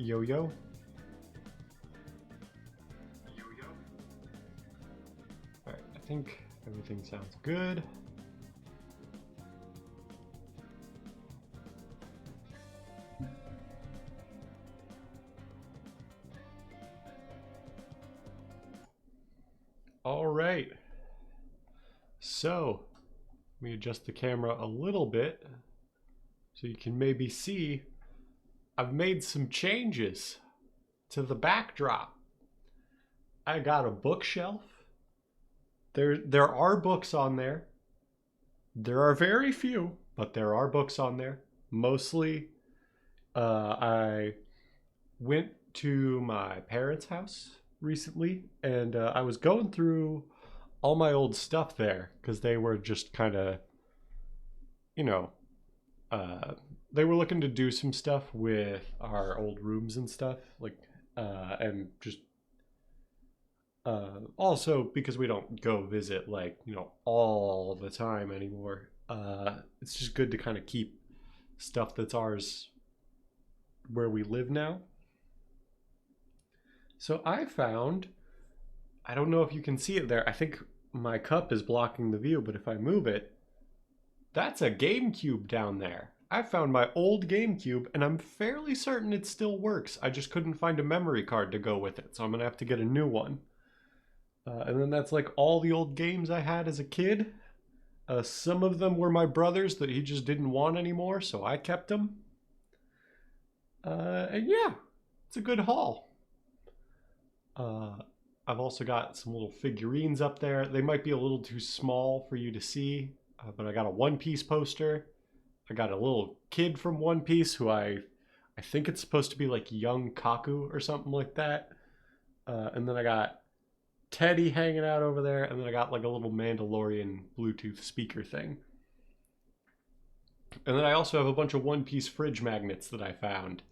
Yo-yo. Alright, I think everything sounds good. Alright. So, let me adjust the camera a little bit so you can maybe see I've made some changes to the backdrop. I got a bookshelf. There are books on there. There are very few, but there are books on there. Mostly, I went to my parents' house recently, and I was going through all my old stuff there because they were just kind of, you know, uh, they were looking to do some stuff with our old rooms and stuff, like, and just also because we don't go visit like all the time anymore. It's just good to kind of keep stuff that's ours where we live now. So I found, I don't know if you can see it there. I think my cup is blocking the view, but if I move it, that's a GameCube down there. I found my old GameCube, and I'm fairly certain it still works. I just couldn't find a memory card to go with it, so I'm gonna have to get a new one. And then that's like all the old games I had as a kid. Some of them were my brother's that he just didn't want anymore, so I kept them. And yeah, it's a good haul. Uh, I've also got some little figurines up there. They might be a little too small for you to see, but I got a One Piece poster. I got a little kid from One Piece who I think it's supposed to be like young Kaku or something like that. And then I got Teddy hanging out over there, and then I got like a little Mandalorian Bluetooth speaker thing. And then I also have a bunch of One Piece fridge magnets that I found.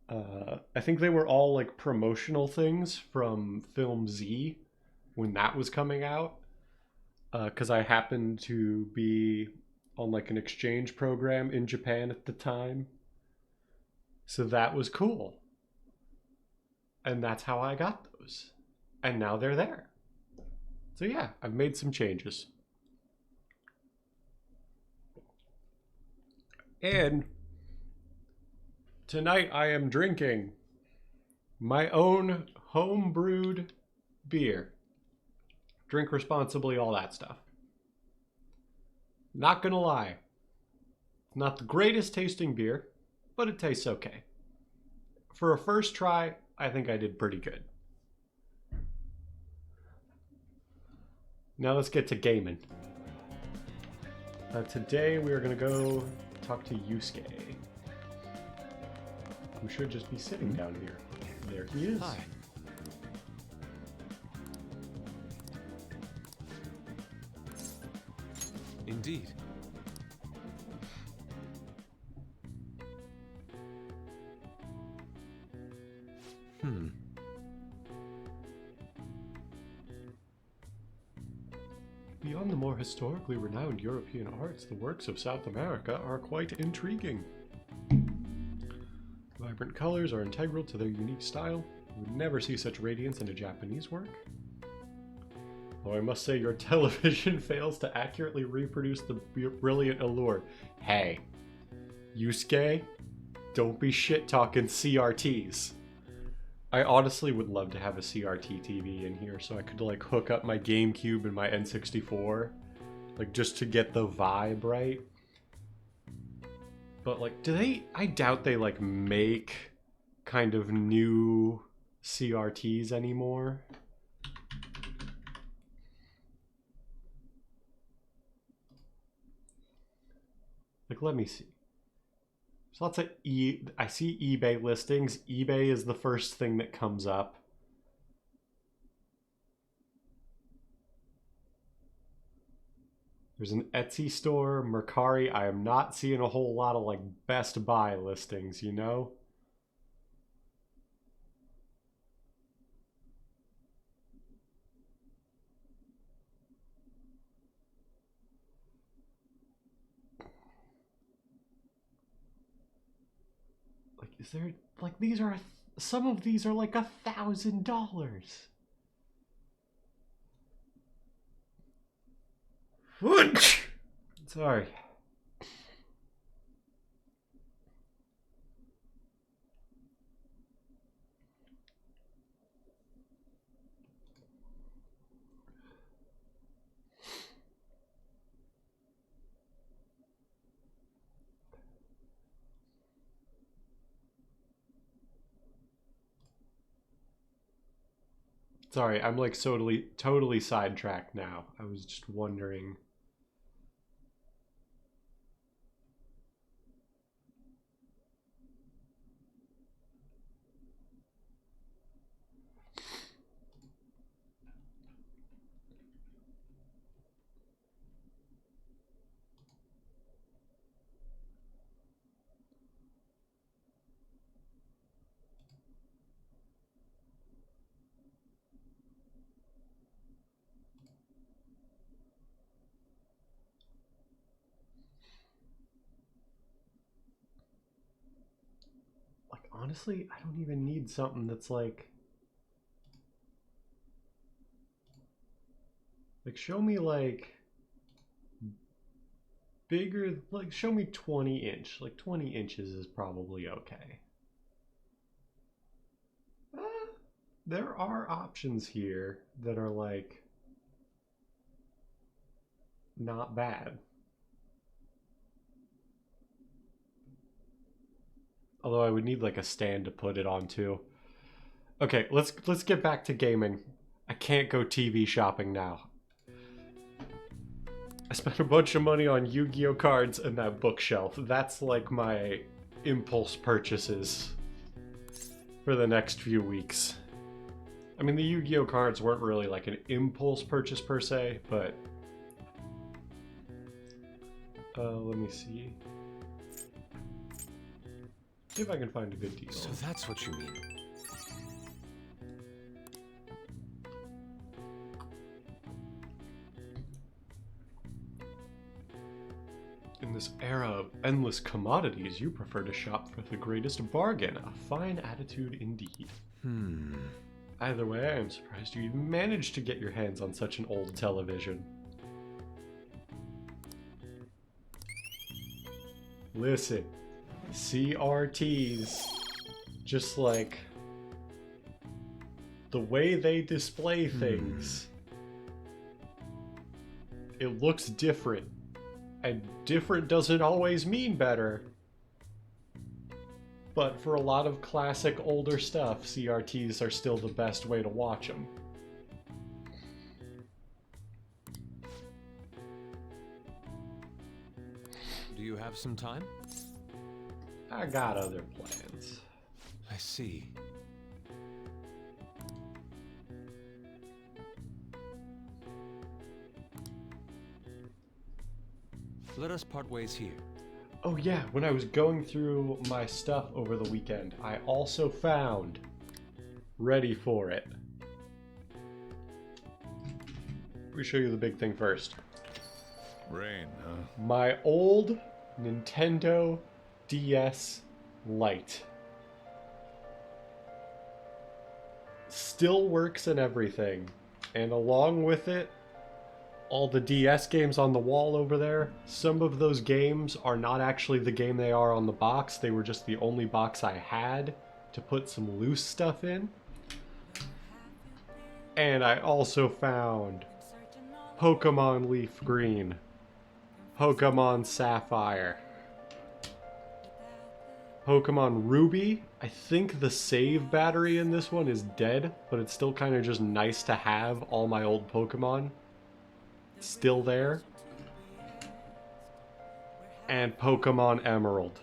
I think they were all like promotional things from Film Z when that was coming out. Because I happened to be on like an exchange program in Japan at the time. So that was cool. And that's how I got those. And now they're there. So yeah, I've made some changes. And tonight I am drinking my own home brewed beer. Drink responsibly, all that stuff. Not gonna lie, not the greatest tasting beer, but it tastes okay. For a first try, I think I did pretty good. Now let's get to gaming. Today we are gonna go talk to Yusuke, who should just be sitting down here. There he is. Hi. Indeed. Beyond the more historically renowned European arts, the works of South America are quite intriguing. Vibrant colors are integral to their unique style. You would never see such radiance in a Japanese work. Though I must say your television fails to accurately reproduce the brilliant allure. Hey, Yusuke, don't be shit talking CRTs. I honestly would love to have a CRT TV in here so I could like hook up my GameCube and my N64, like just to get the vibe right. But like, do they? I doubt they like make kind of new CRTs anymore. Like, let me see. There's lots of I see eBay listings. eBay is the first thing that comes up. There's an Etsy store, Mercari. I am not seeing a whole lot of like Best Buy listings, you know? Like Is there, like, these are, some of these are like $1,000. Sorry. Sorry, I'm like totally sidetracked now. I was just wondering. Like, honestly, I don't even need something that's like show me like bigger, like show me 20 inch. Like 20 inches is probably okay. There are options here that are like not bad. Although I would need like a stand to put it on too. Okay, let's get back to gaming. I can't go TV shopping now. I spent a bunch of money on Yu-Gi-Oh cards and that bookshelf. That's like my impulse purchases for the next few weeks. I mean, the Yu-Gi-Oh cards weren't really like an impulse purchase per se, but let me see. See if I can find a good deal. So that's what you mean. In this era of endless commodities, you prefer to shop for the greatest bargain. A fine attitude indeed. Either way, I am surprised you even managed to get your hands on such an old television. Listen, CRTs, just like the way they display things, it looks different. And different doesn't always mean better. But for a lot of classic older stuff, CRTs are still the best way to watch them. Do you have some time? I got other plans. I see. Let us part ways here. Oh yeah, when I was going through my stuff over the weekend, I also found, ready for it. Let me show you the big thing first. Rain, huh? My old Nintendo DS Lite. Still works and everything. And along with it, all the DS games on the wall over there. Some of those games are not actually the game they are on the box. They were just the only box I had to put some loose stuff in. And I also found Pokemon Leaf Green, Pokemon Sapphire, Pokemon Ruby. I think the save battery in this one is dead, but it's still kind of just nice to have all my old Pokemon still there. And Pokemon Emerald.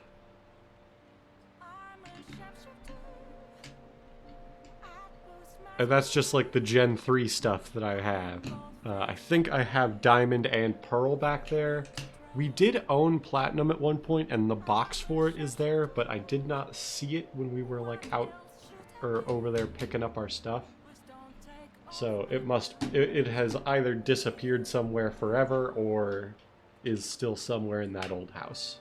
And that's just like the Gen 3 stuff that I have. I think I have Diamond and Pearl back there. We did own Platinum at one point, and the box for it is there, but I did not see it when we were like out or over there picking up our stuff. So it has either disappeared somewhere forever or is still somewhere in that old house.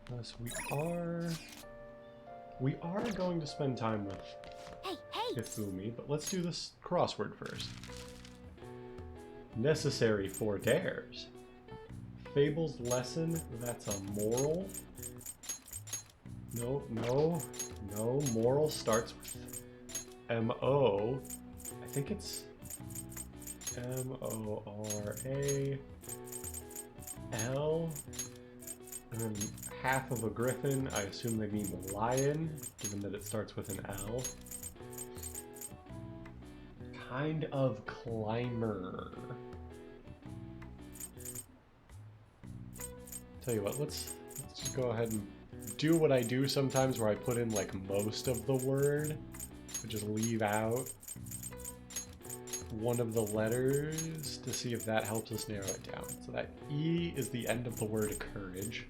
Plus, we are going to spend time with Hifumi, but let's do this crossword first. Necessary for dares. Fables lesson, that's a moral. No. Moral starts with M-O. I think it's M-O-R-A-L. And then half of a griffin, I assume they mean lion, given that it starts with an L. Kind of climber. Tell you what, let's just go ahead and do what I do sometimes where I put in like most of the word, but just leave out one of the letters to see if that helps us narrow it down. So that E is the end of the word courage.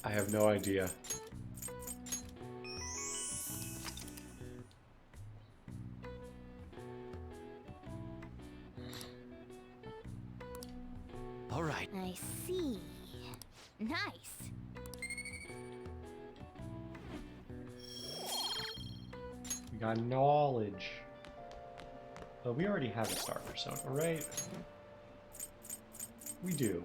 I have no idea. All right. I see. Nice. We got knowledge. Well, we already have a star persona, right? We do.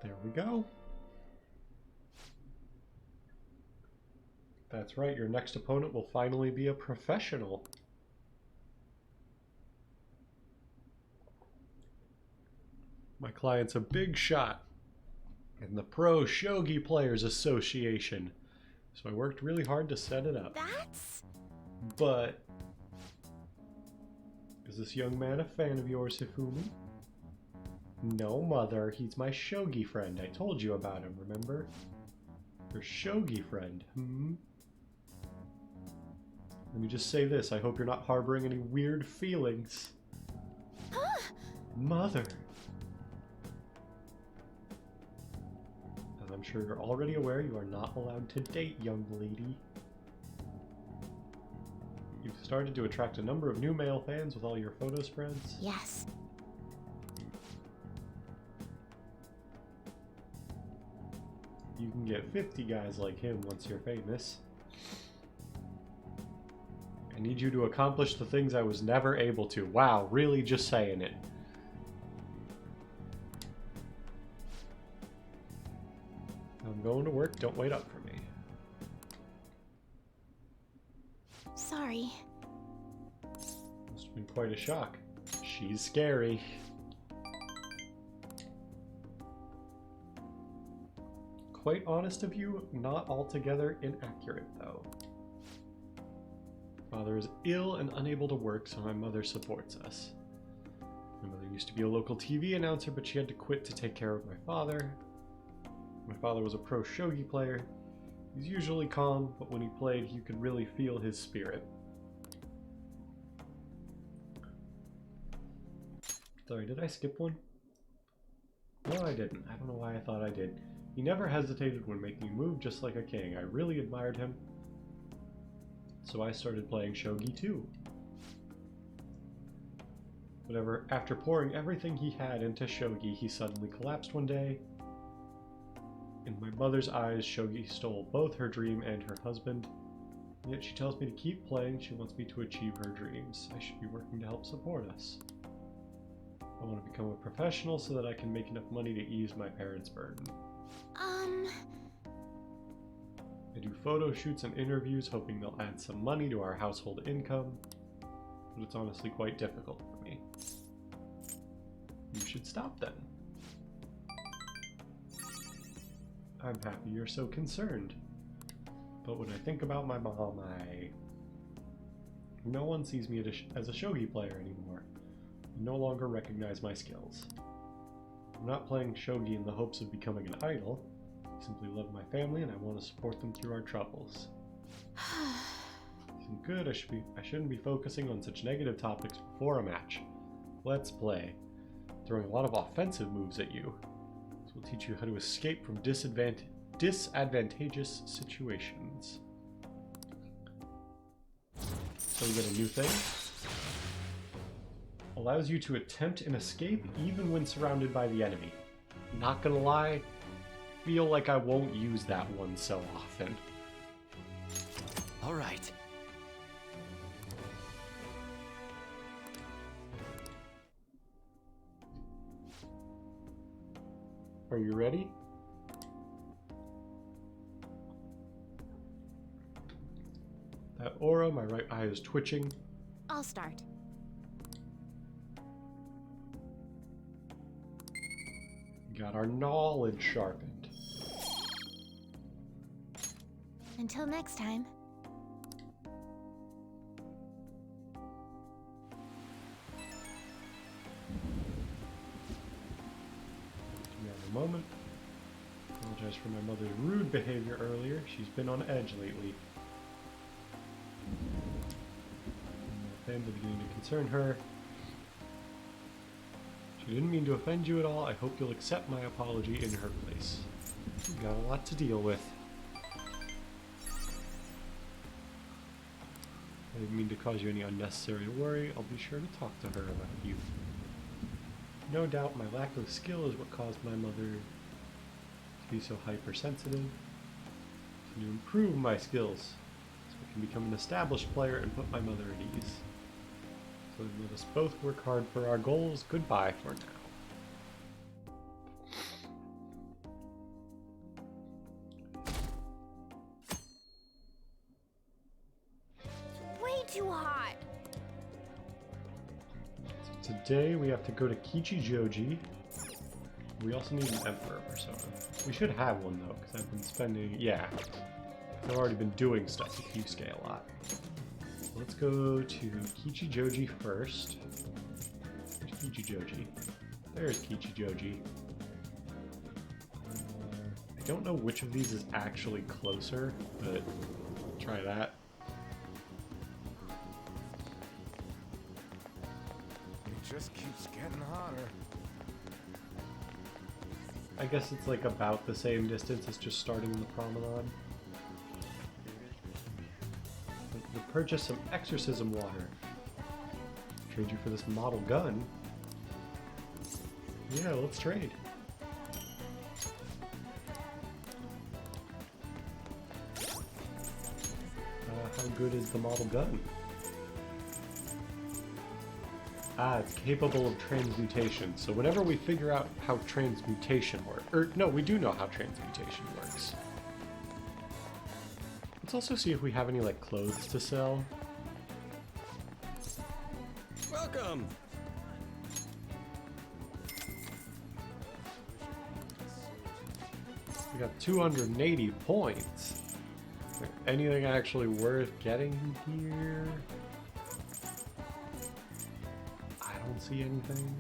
There we go. That's right, your next opponent will finally be a professional. My client's a big shot in the Pro Shogi Players Association, so I worked really hard to set it up. That's... But is this young man a fan of yours, Hifumi? No, mother. He's my shogi friend. I told you about him, remember? Your shogi friend, Let me just say this. I hope you're not harboring any weird feelings. Mother. As I'm sure you're already aware, you are not allowed to date, young lady. You've started to attract a number of new male fans with all your photo spreads. Yes. You can get 50 guys like him once you're famous. I need you to accomplish the things I was never able to. Wow, really just saying it. I'm going to work. Don't wait up for me. Sorry. Must have been quite a shock. She's scary. Quite honest of you, not altogether inaccurate, though. Father is ill and unable to work, so my mother supports us. My mother used to be a local TV announcer, but she had to quit to take care of my father. My father was a pro shogi player. He's usually calm, but when he played, you could really feel his spirit. Sorry, did I skip one? No, I didn't. I don't know why I thought I did. He never hesitated when making a move, just like a king. I really admired him. So I started playing shogi too. Whatever, after pouring everything he had into shogi, he suddenly collapsed one day. In my mother's eyes, shogi stole both her dream and her husband. Yet she tells me to keep playing. She wants me to achieve her dreams. I should be working to help support us. I want to become a professional so that I can make enough money to ease my parents' burden. I do photo shoots and interviews, hoping they'll add some money to our household income. but it's honestly quite difficult for me. You should stop then. I'm happy you're so concerned. But when I think about my mom, no one sees me as a shogi player anymore. I no longer recognize my skills. I'm not playing shogi in the hopes of becoming an idol. I simply love my family and I want to support them through our troubles. Isn't good. I shouldn't be focusing on such negative topics before a match. Let's play. Throwing a lot of offensive moves at you. This will teach you how to escape from disadvantageous situations. So we get a new thing. Allows you to attempt an escape even when surrounded by the enemy. Not gonna lie, feel like I won't use that one so often. All right. Are you ready? That aura, my right eye is twitching. I'll start. We got our knowledge sharpened. Until next time. Give me a moment. Apologize for my mother's rude behavior earlier. She's been on edge lately. My fans are beginning to concern her. She didn't mean to offend you at all. I hope you'll accept my apology in her place. We've got a lot to deal with. I didn't mean to cause you any unnecessary worry. I'll be sure to talk to her about you. No doubt my lack of skill is what caused my mother to be so hypersensitive. To improve my skills so I can become an established player and put my mother at ease. So let us both work hard for our goals. Goodbye for now. Way too hot. So today we have to go to Kichijoji. We also need an Emperor persona. We should have one though, because I've been spending... Yeah. I've already been doing stuff with Yusuke a lot. Let's go to Kichijoji first. Where's Kichijoji? There's Kichijoji. I don't know which of these is actually closer, but try that. It just keeps getting hotter. I guess it's like about the same distance as just starting the promenade. To purchase some exorcism water. Trade you for this model gun. Yeah, let's trade. How good is the model gun? Ah, it's capable of transmutation. So whenever we figure out how transmutation works, or no, we do know how transmutation works. Let's also see if we have any like clothes to sell. Welcome. We got 280 points. Anything actually worth getting here? I don't see anything.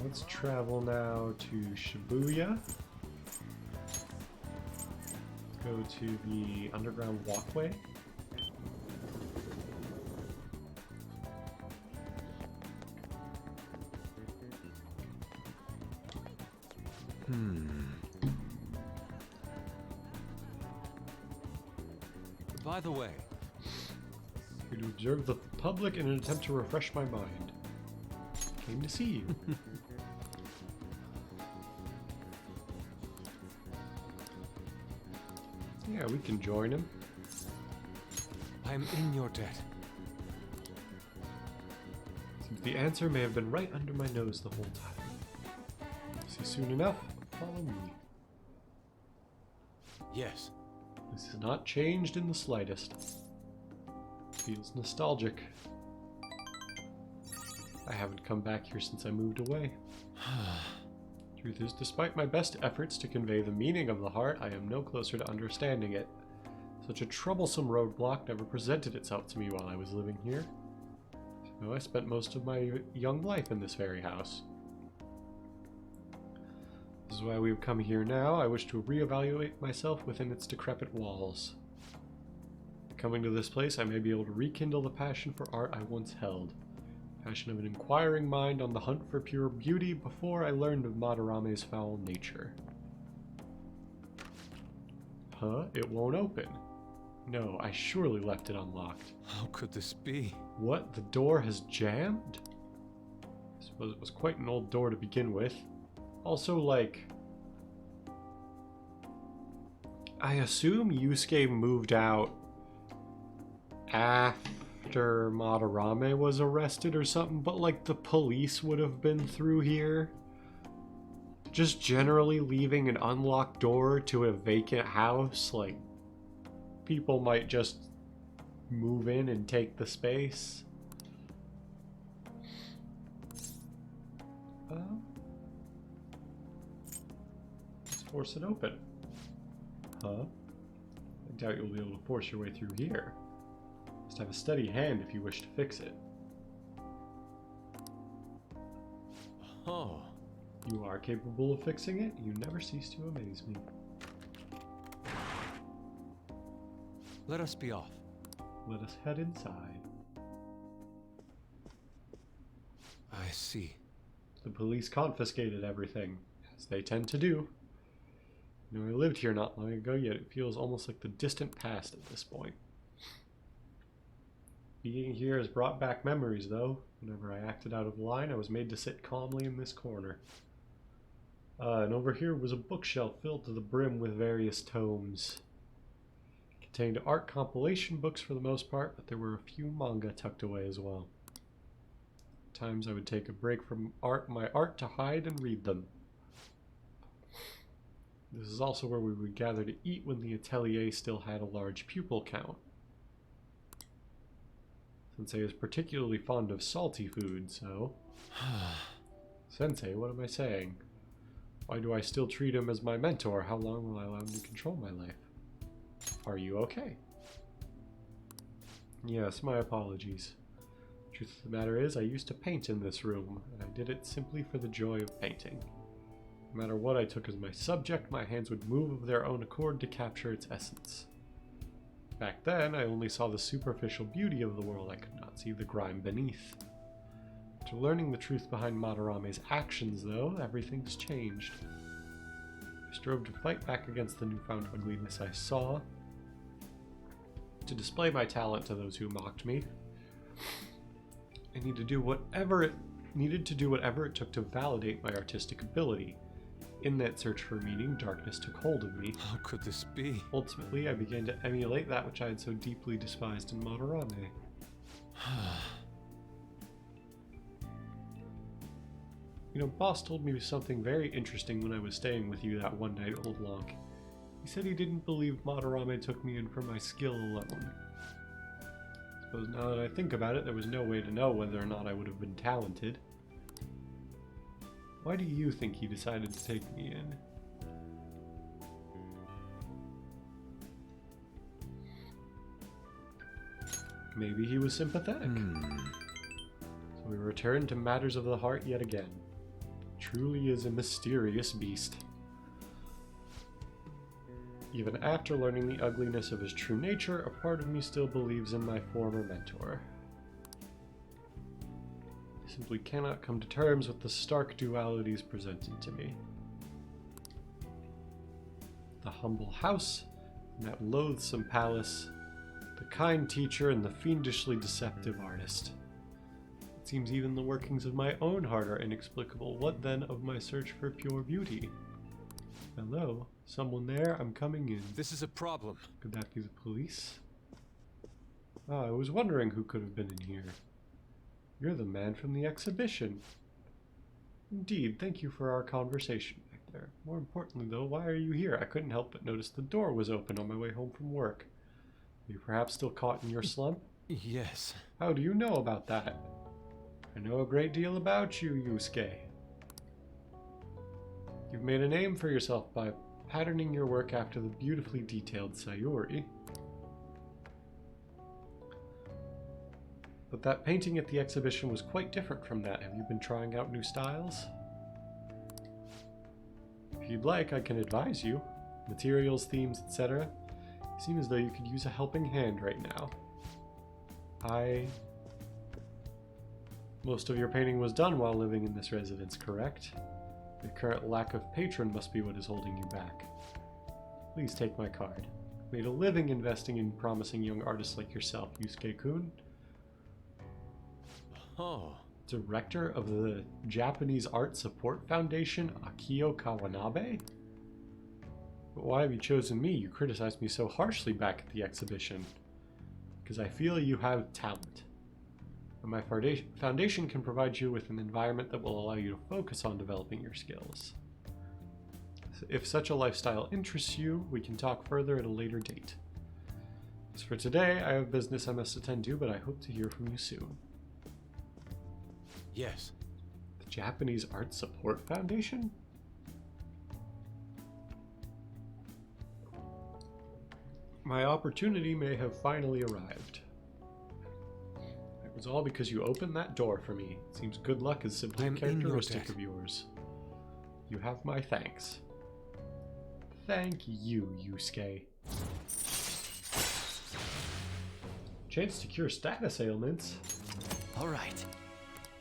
Let's travel now to Shibuya. Let's go to the underground walkway. By the way, Here to observe the public in an attempt to refresh my mind. Came to see you. Yeah, we can join him. I'm in your debt. Seems the answer may have been right under my nose the whole time. See soon enough. Follow me. Yes. This has not changed in the slightest. Feels nostalgic. I haven't come back here since I moved away. Truth is, despite my best efforts to convey the meaning of the heart, I am no closer to understanding it. Such a troublesome roadblock never presented itself to me while I was living here. So I spent most of my young life in this very house. This is why we've come here now. I wish to reevaluate myself within its decrepit walls. Coming to this place, I may be able to rekindle the passion for art I once held. Passion of an inquiring mind on the hunt for pure beauty before I learned of Madarame's foul nature. Huh? It won't open. No, I surely left it unlocked. How could this be? What? The door has jammed? I suppose it was quite an old door to begin with. Also, like, I assume Yusuke moved out after Madarame was arrested or something, but like the police would have been through here. Just generally leaving an unlocked door to a vacant house, like, people might just move in and take the space. Let's force it open. Huh? I doubt you'll be able to force your way through here. Must have a steady hand if you wish to fix it. Oh. You are capable of fixing it. You never cease to amaze me. Let us be off. Let us head inside. I see. The police confiscated everything, as they tend to do. You know, I lived here not long ago, yet it feels almost like the distant past at this point. Being here has brought back memories, though. Whenever I acted out of line, I was made to sit calmly in this corner. And over here was a bookshelf filled to the brim with various tomes. It contained art compilation books for the most part, but there were a few manga tucked away as well. At times I would take a break from my art to hide and read them. This is also where we would gather to eat when the atelier still had a large pupil count. Sensei is particularly fond of salty food, so... Sensei, what am I saying? Why do I still treat him as my mentor? How long will I allow him to control my life? Are you okay? Yes, my apologies. Truth of the matter is, I used to paint in this room, and I did it simply for the joy of painting. No matter what I took as my subject, my hands would move of their own accord to capture its essence. Back then, I only saw the superficial beauty of the world. I could not see the grime beneath. After learning the truth behind Madarame's actions, though, everything's changed. I strove to fight back against the newfound ugliness I saw, to display my talent to those who mocked me. I needed to do whatever it took to validate my artistic ability. In that search for meaning, darkness took hold of me. How could this be? Ultimately, I began to emulate that which I had so deeply despised in Madarame. You know, Boss told me something very interesting when I was staying with you that one night, Old Lonk. He said he didn't believe Madarame took me in for my skill alone. I suppose now that I think about it, there was no way to know whether or not I would have been talented. Why do you think he decided to take me in? Maybe he was sympathetic. So we return to matters of the heart yet again. Truly is a mysterious beast. Even after learning the ugliness of his true nature, a part of me still believes in my former mentor. I simply cannot come to terms with the stark dualities presented to me. The humble house, and that loathsome palace, the kind teacher and the fiendishly deceptive artist. It seems even the workings of my own heart are inexplicable. What then of my search for pure beauty? Hello? Someone there? I'm coming in. This is a problem. Could that be the police? Ah, I was wondering who could have been in here. You're the man from the exhibition. Indeed, thank you for our conversation back there. More importantly, though, why are you here? I couldn't help but notice the door was open on my way home from work. Are you perhaps still caught in your slump? Yes. How do you know about that? I know a great deal about you, Yusuke. You've made a name for yourself by patterning your work after the beautifully detailed Sayuri. But that painting at the exhibition was quite different from that. Have you been trying out new styles? If you'd like, I can advise you. Materials, themes, etc. You seem as though you could use a helping hand right now. Most of your painting was done while living in this residence, correct? The current lack of patron must be what is holding you back. Please take my card. I've made a living investing in promising young artists like yourself, Yusuke-kun. Oh. Director of the Japanese Art Support Foundation, Akio Kawanabe? But why have you chosen me? You criticized me so harshly back at the exhibition. Because I feel you have talent. And my foundation can provide you with an environment that will allow you to focus on developing your skills. If such a lifestyle interests you, we can talk further at a later date. As for today, I have business I must attend to, but I hope to hear from you soon. Yes. The Japanese Art Support Foundation? My opportunity may have finally arrived. It was all because you opened that door for me. It seems good luck is simply a I'm in your characteristic debt. of yours. You have my thanks. Thank you, Yusuke. Chance to cure status ailments. All right.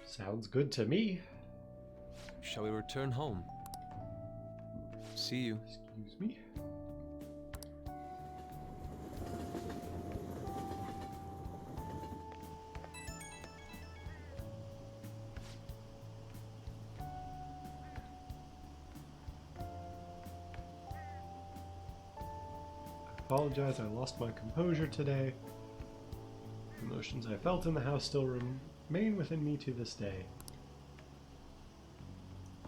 Sounds good to me. Shall we return home? See you. Excuse me. I apologize, I lost my composure today. The emotions I felt in the house still remain within me to this day.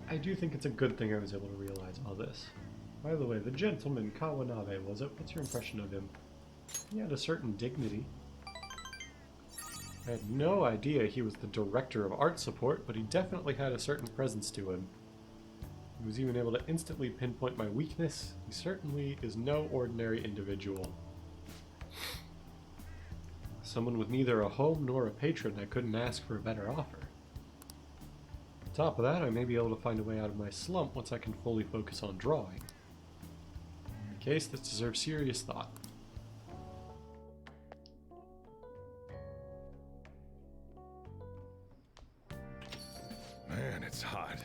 I do think it's a good thing I was able to realize all this. By the way, the gentleman Kawanabe, was it? What's your impression of him? He had a certain dignity. I had no idea he was the director of art support, but he definitely had a certain presence to him. He was even able to instantly pinpoint my weakness. He certainly is no ordinary individual. Someone with neither a home nor a patron, I couldn't ask for a better offer. On top of that, I may be able to find a way out of my slump once I can fully focus on drawing. A case that deserves serious thought. Man, it's hot.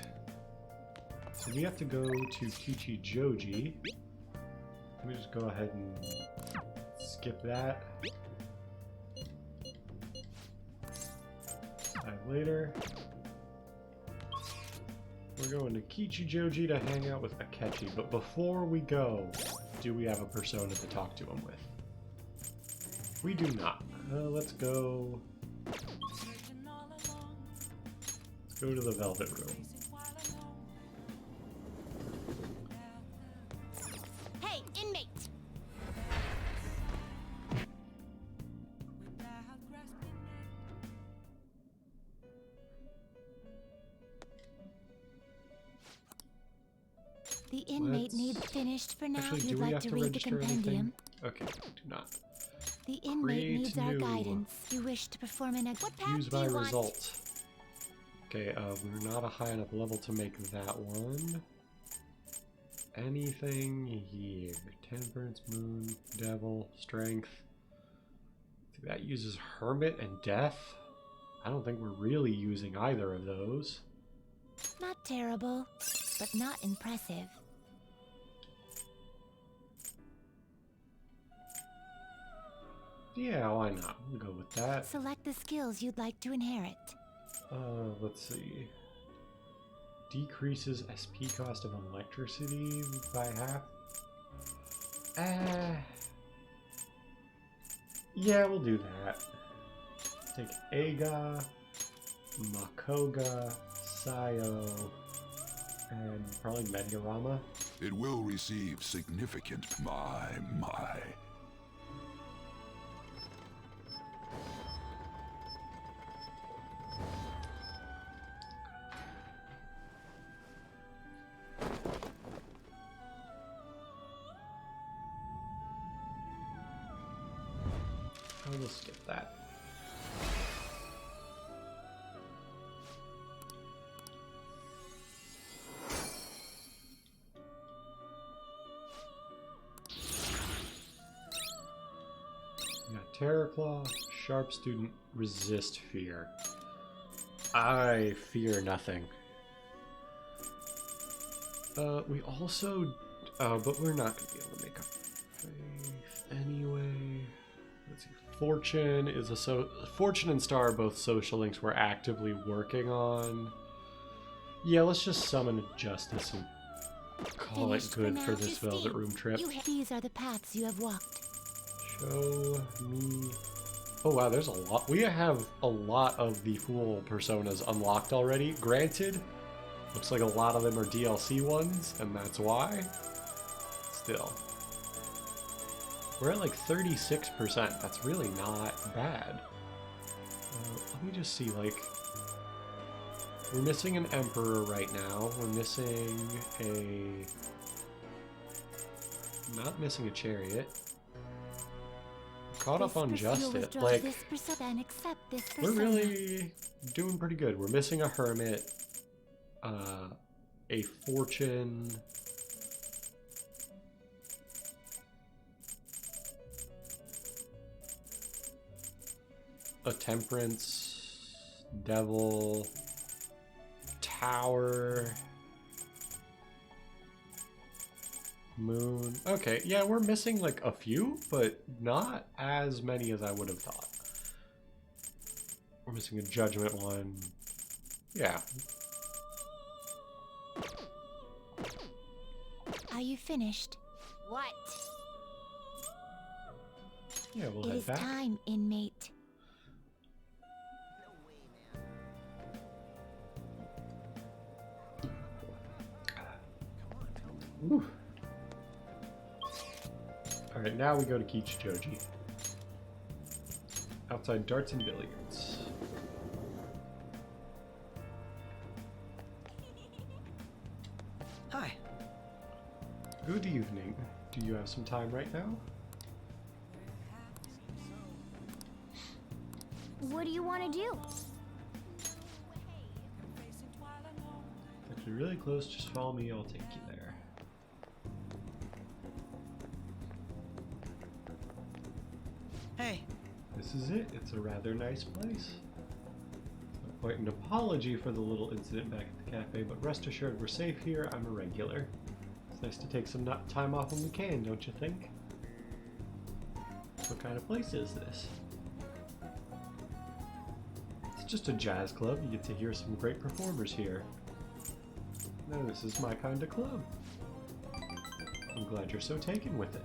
So we have to go to Kichijoji. Let me just go ahead and skip that. Later. We're going to Kichijoji to hang out with Akechi, but before we go, do we have a persona to talk to him with? We do not. Let's go. Let's go to the Velvet Room. Hey, inmate! The inmate Let's- needs finished for now. Actually, do You'd we like have to to read the register compendium. anything? Okay, do not. The inmate Create needs our new. guidance. You wish to perform an what path Use do by you want? result. Okay, we're not a high enough level to make that one. Anything here? Temperance, Moon, Devil, Strength. That uses Hermit and Death. I don't think we're really using either of those. Not terrible, but not impressive. Yeah, why not? We'll go with that. Select the skills you'd like to inherit. Let's see. Decreases SP cost of electricity by half. Yeah, we'll do that. Take Eiga, Makoga, Sayo, And probably Mediarama. It will receive significant my. I will skip that. We got Terror Claw, Sharp Student, Resist Fear. I fear nothing. We also, but we're not going to be able to make a faith anyway. Let's see. Fortune is a Fortune and Star are both social links we're actively working on. Yeah, let's just summon a Justice and call Finished it good now, for this Justine. Velvet Room trip. These are the paths you have walked. Show me. Oh wow, there's a lot. We have a lot of the Fool personas unlocked already. Granted, looks like a lot of them are DLC ones, and that's why. Still. We're at like 36%. That's really not bad. Let me just see, like... We're missing an Emperor right now. We're missing a... Not missing a Chariot. Caught up on Justice. Like, we're really doing pretty good. We're missing a Hermit. A Fortune... A Temperance, Devil, Tower, Moon. Okay, yeah, we're missing like a few, but not as many as I would have thought. We're missing a Judgment one. Yeah. Are you finished? What? Yeah, we'll It head is back. time, inmate. Whew. Alright, now we go to Kichijoji. Outside Darts and Billiards. Hi. Good evening. Do you have some time right now? What do you want to do? If you're really close, just follow me, I'll take you there. Hey. This is it. It's a rather nice place. Quite an apology for the little incident back at the cafe, but rest assured we're safe here. I'm a regular. It's nice to take some time off when we can, don't you think? What kind of place is this? It's just a jazz club. You get to hear some great performers here. No, this is my kind of club. I'm glad you're so taken with it.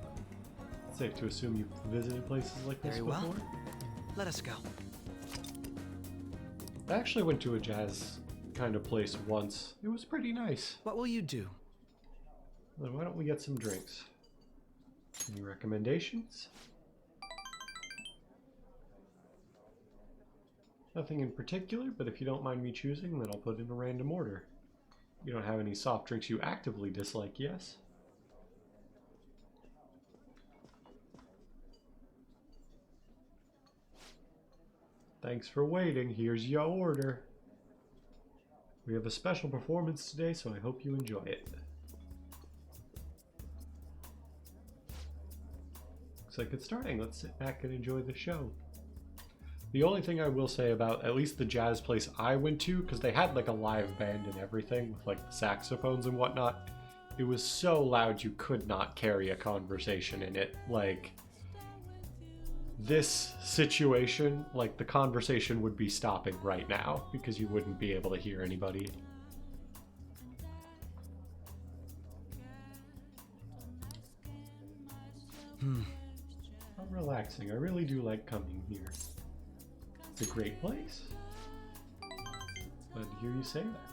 It's safe to assume you've visited places like this Very before? well. Let us go. I actually went to a jazz kind of place once. It was pretty nice. What will you do? Then why don't we get some drinks? Any recommendations? Nothing in particular, but if you don't mind me choosing, then I'll put in a random order. You don't have any soft drinks you actively dislike, yes? Thanks for waiting. Here's your order. We have a special performance today, so I hope you enjoy it. Looks like it's starting. Let's sit back and enjoy the show. The only thing I will say about at least the jazz place I went to, because they had like a live band and everything with like saxophones and whatnot, it was so loud you could not carry a conversation in it. Like, this situation, like the conversation would be stopping right now because you wouldn't be able to hear anybody. How relaxing. I really do like coming here. It's a great place. Glad to hear you say that.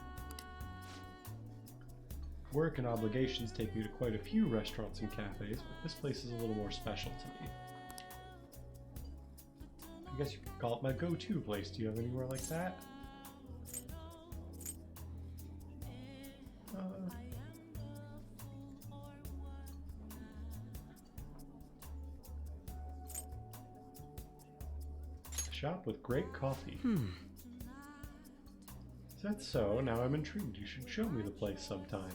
Work and obligations take me to quite a few restaurants and cafes, but this place is a little more special to me. I guess you could call it my go-to place. Do you have anywhere like that? Shop with great coffee. Is that so? Now I'm intrigued. You should show me the place sometime.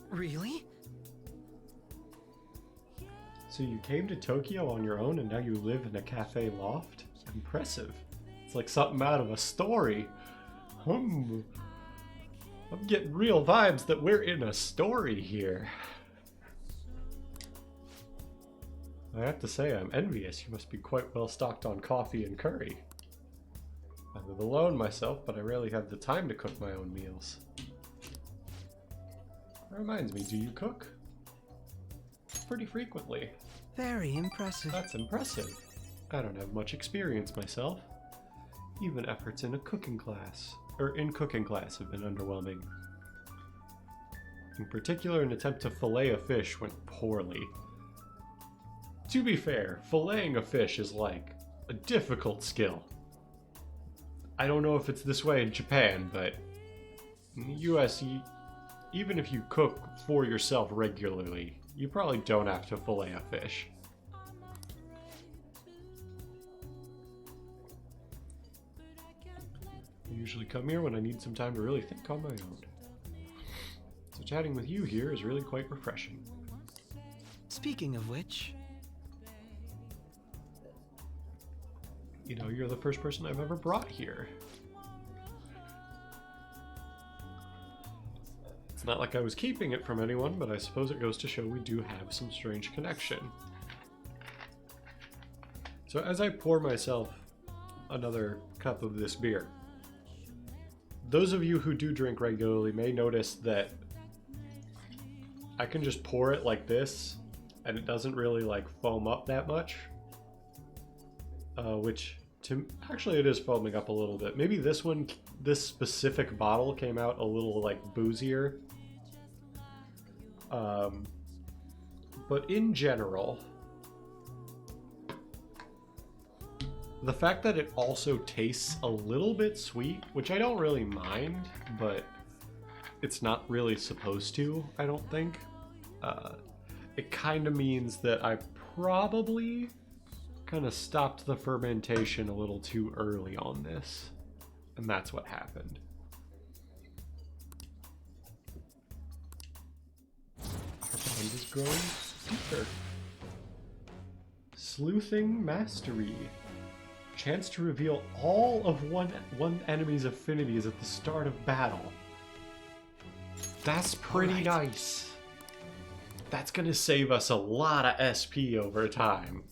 Really? So you came to Tokyo on your own and now you live in a cafe loft? Impressive. It's like something out of a story. I'm getting real vibes that we're in a story here. I have to say, I'm envious. You must be quite well stocked on coffee and curry. I live alone myself, but I rarely have the time to cook my own meals. That reminds me, do you cook? Pretty frequently. Very impressive. That's impressive. I don't have much experience myself. Even efforts in cooking class have been underwhelming. In particular, an attempt to fillet a fish went poorly. To be fair, filleting a fish is like a difficult skill. I don't know if it's this way in Japan, but in the US, even if you cook for yourself regularly, you probably don't have to fillet a fish. I usually come here when I need some time to really think on my own. So chatting with you here is really quite refreshing. Speaking of which... You know, you're the first person I've ever brought here. It's not like I was keeping it from anyone, but I suppose it goes to show we do have some strange connection. So as I pour myself another cup of this beer, those of you who do drink regularly may notice that I can just pour it like this, and it doesn't really like foam up that much. Actually it is foaming up a little bit. Maybe this specific bottle came out a little like boozier. But in general, the fact that it also tastes a little bit sweet, which I don't really mind, but it's not really supposed to, I don't think. It kind of means that I probably kind of stopped the fermentation a little too early on this, and that's what happened. Our bond is growing deeper. Sleuthing Mastery. Chance to reveal all of one enemy's affinities at the start of battle. That's pretty nice. That's gonna save us a lot of SP over time.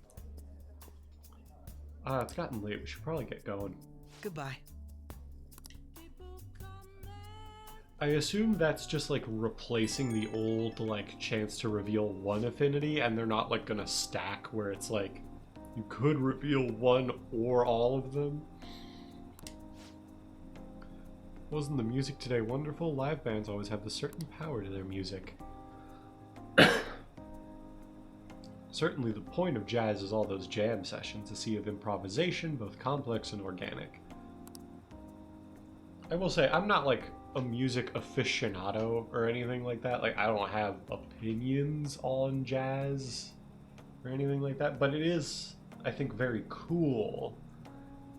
It's gotten late. We should probably get going. Goodbye. I assume that's just like replacing the old like chance to reveal one affinity, and they're not like gonna stack where it's like you could reveal one or all of them. Wasn't the music today wonderful? Live bands always have a certain power to their music. Certainly the point of jazz is all those jam sessions, a sea of improvisation, both complex and organic. I will say, I'm not like a music aficionado or anything like that. Like, I don't have opinions on jazz or anything like that, but it is, I think, very cool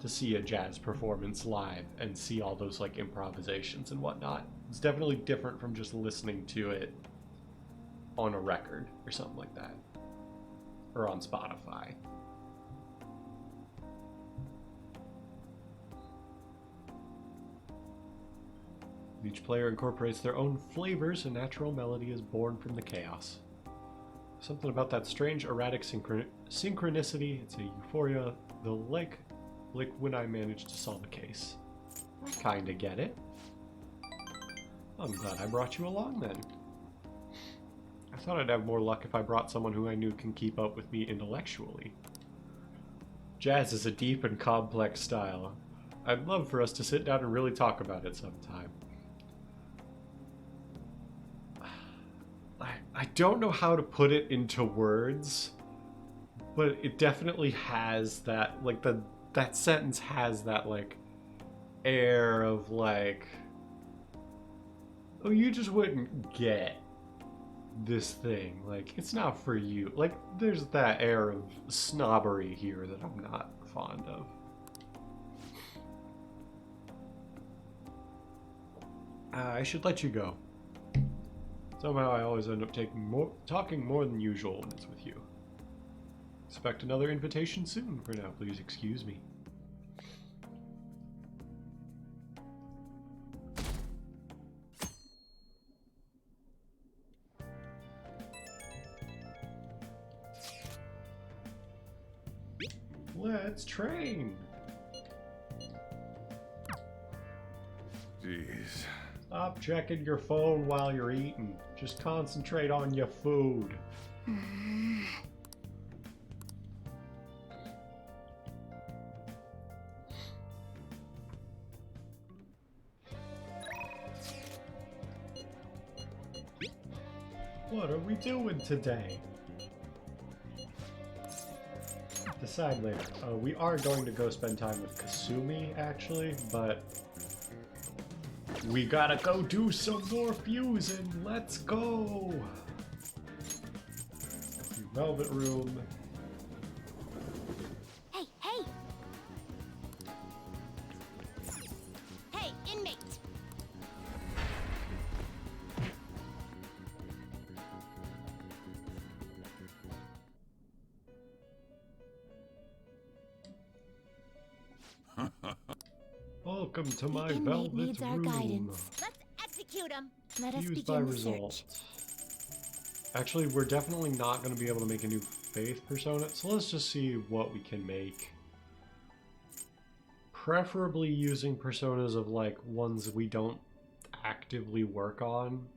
to see a jazz performance live and see all those like improvisations and whatnot. It's definitely different from just listening to it on a record or something like that. Or on Spotify. Each player incorporates their own flavors, a natural melody is born from the chaos. Something about that strange erratic synchronicity, it's a euphoria, like when I managed to solve a case. I kinda get it. I'm glad I brought you along then. I thought I'd have more luck if I brought someone who I knew can keep up with me intellectually. Jazz is a deep and complex style. I'd love for us to sit down and really talk about it sometime. I don't know how to put it into words, but it definitely has that, like, that sentence has that, like, air of, like, oh, you just wouldn't get this thing. Like, it's not for you. Like, there's that air of snobbery here that I'm not fond of. I should let you go. Somehow I always end up talking more than usual when it's with you. Expect another invitation soon. For now, please excuse me. Let's train. Jeez. Stop checking your phone while you're eating. Just concentrate on your food. What are we doing today? Decide later. We are going to go spend time with Kasumi, actually, but we gotta go do some more fusing. Let's go! Velvet Room. Hey, hey! Hey, inmate! Welcome to my The inmate Velvet needs our Room. guidance. Let's execute him! Let us Fused by begin the search. results. Actually, we're definitely not going to be able to make a new Faith persona, so let's just see what we can make. Preferably using personas of, like, ones we don't actively work on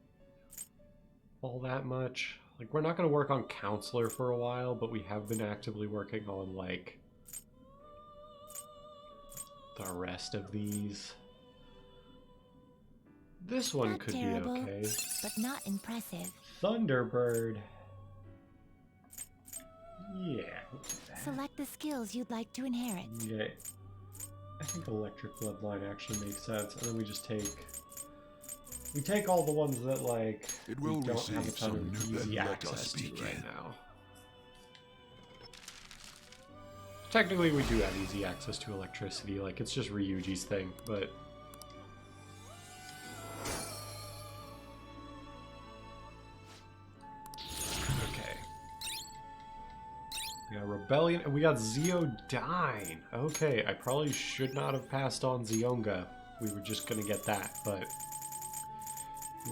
all that much. Like, we're not going to work on Counselor for a while, but we have been actively working on, like, the rest of these. This one Not could terrible, be okay. but not impressive. Thunderbird. Yeah. Select the skills you'd like to inherit. Yeah. I think Electric Bloodline actually makes sense. And then we just take... We take all the ones that, like, It we will don't have a receive ton some of new easy let us access to begin. right now. Technically, we do have easy access to electricity. Like, it's just Ryuji's thing, but... Okay. We got Rebellion, and we got Zeodyne. Okay, I probably should not have passed on Zionga. We were just gonna get that, but...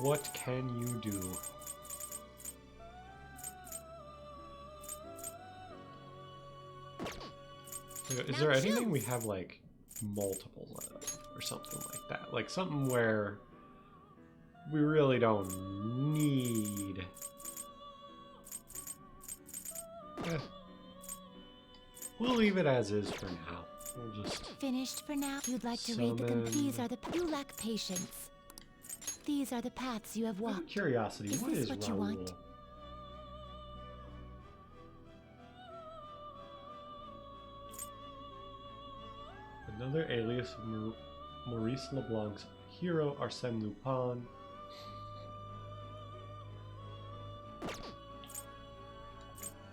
What can you do? Is there anything we have, like, multiples of, or something like that? Like, something where we really don't need... We'll leave it as is for now. We'll just... Finished for now? You'd like to read the... These Summon. are the... You lack patience. These are the paths you have Out of walked. curiosity, Is what this is what you Raoul? want? Another alias of Maurice LeBlanc's hero, Arsène Lupin.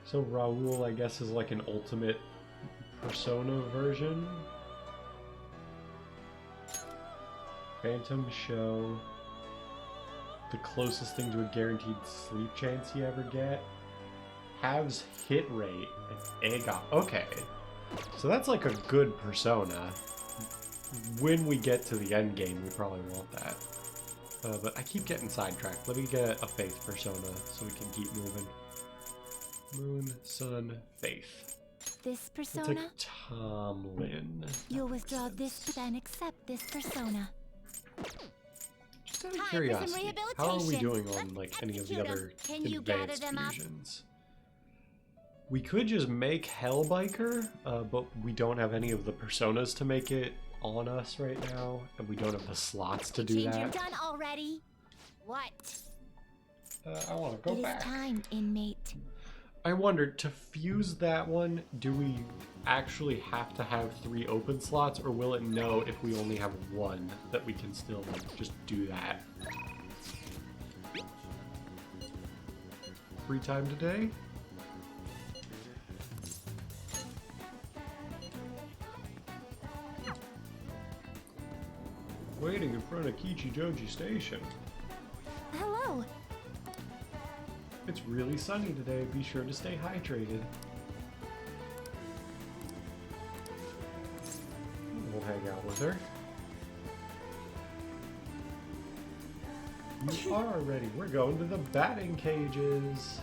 So Raoul, I guess, is like an ultimate Persona version. Phantom Show. The closest thing to a guaranteed sleep chance you ever get. Halves hit rate and Aegon. Okay. So that's like a good persona. When we get to the end game, we probably want that. But I keep getting sidetracked. Let me get a Faith persona so we can keep moving. Moon, Sun, Faith. This Let's persona? take Tomlin. You'll withdraw this, but then accept this persona. Just out of Time for some curiosity, how are we rehabilitation. doing on Let's like any of the execute 'em. other Can you gather advanced them up? fusions? We could just make Hellbiker, but we don't have any of the personas to make it on us right now, and we don't have the slots to do Change you're that. done already? What? I want to go It is back. time, inmate. I wondered, to fuse that one, do we actually have to have 3 open slots, or will it know if we only have 1 that we can still like just do that? Free time today? Waiting in front of Kichijoji Station. Hello. It's really sunny today. Be sure to stay hydrated. We'll hang out with her. You are ready. We're going to the batting cages.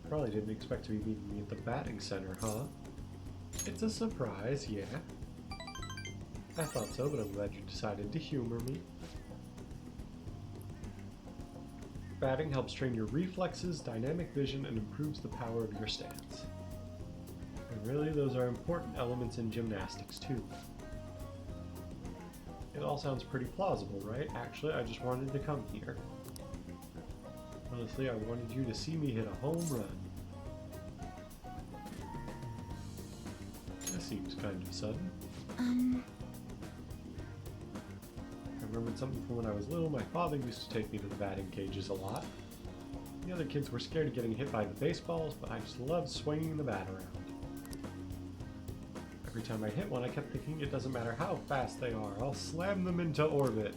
Probably didn't expect to be meeting me at the batting center, huh? It's a surprise, yeah. I thought so, but I'm glad you decided to humor me. Batting helps train your reflexes, dynamic vision, and improves the power of your stance. And really, those are important elements in gymnastics, too. It all sounds pretty plausible, right? Actually, I just wanted to come here. Honestly, I wanted you to see me hit a home run. That seems kind of sudden. I remembered something from when I was little. My father used to take me to the batting cages a lot. The other kids were scared of getting hit by the baseballs, but I just loved swinging the bat around. Every time I hit one, I kept thinking it doesn't matter how fast they are, I'll slam them into orbit.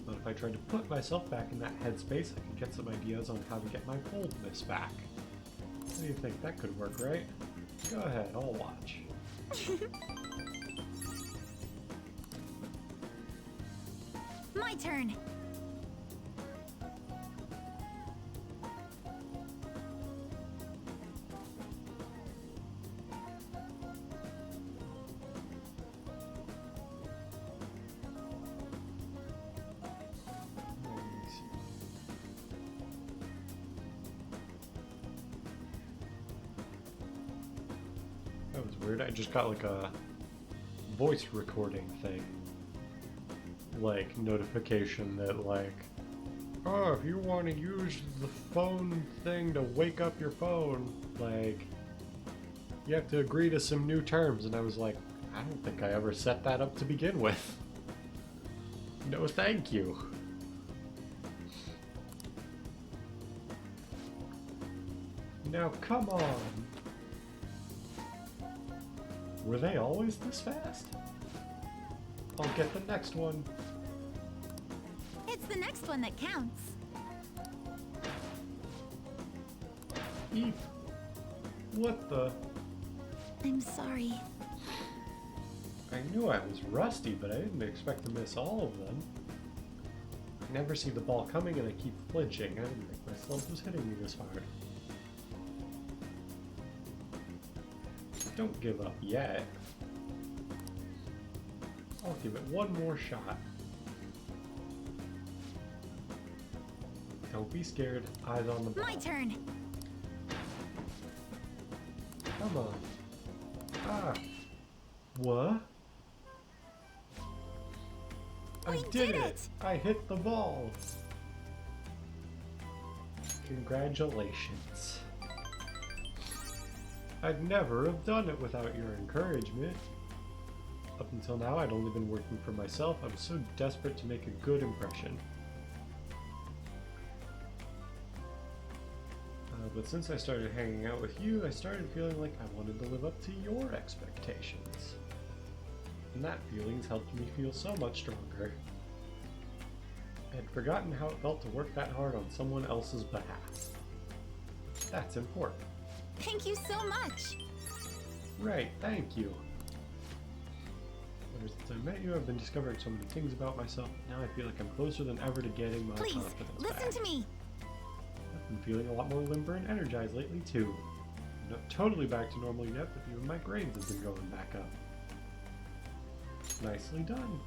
But if I tried to put myself back in that headspace, I could get some ideas on how to get my boldness back. What do you think? That could work, right? Go ahead, I'll watch. My turn. That was weird. I just got like a voice recording thing. Like notification that like, oh, if you want to use the phone thing to wake up your phone, like, you have to agree to some new terms. And I was like, I don't think I ever set that up to begin with. No, thank you. Now, come on. Were they always this fast? I'll get the next one. It's the next one that counts. Eep. What the? I'm sorry. I knew I was rusty, but I didn't expect to miss all of them. I never see the ball coming and I keep flinching. I didn't think my slump was hitting me this hard. Don't give up yet. I'll give it one more shot. Don't be scared. Eyes on the ball. My turn. Come on. Ah. What? I We did did it! it! I hit the ball! Congratulations. I'd never have done it without your encouragement. Up until now, I'd only been working for myself. I was so desperate to make a good impression. But since I started hanging out with you, I started feeling like I wanted to live up to your expectations. And that feeling's helped me feel so much stronger. I'd forgotten how it felt to work that hard on someone else's behalf. That's important. Thank you so much. Right, thank you. Ever since I met you, I've been discovering so many things about myself. Now I feel like I'm closer than ever to getting my Please, confidence listen back. to me. I've been feeling a lot more limber and energized lately too. I'm not totally back to normal yet, but even my grades have been going back up. Nicely done.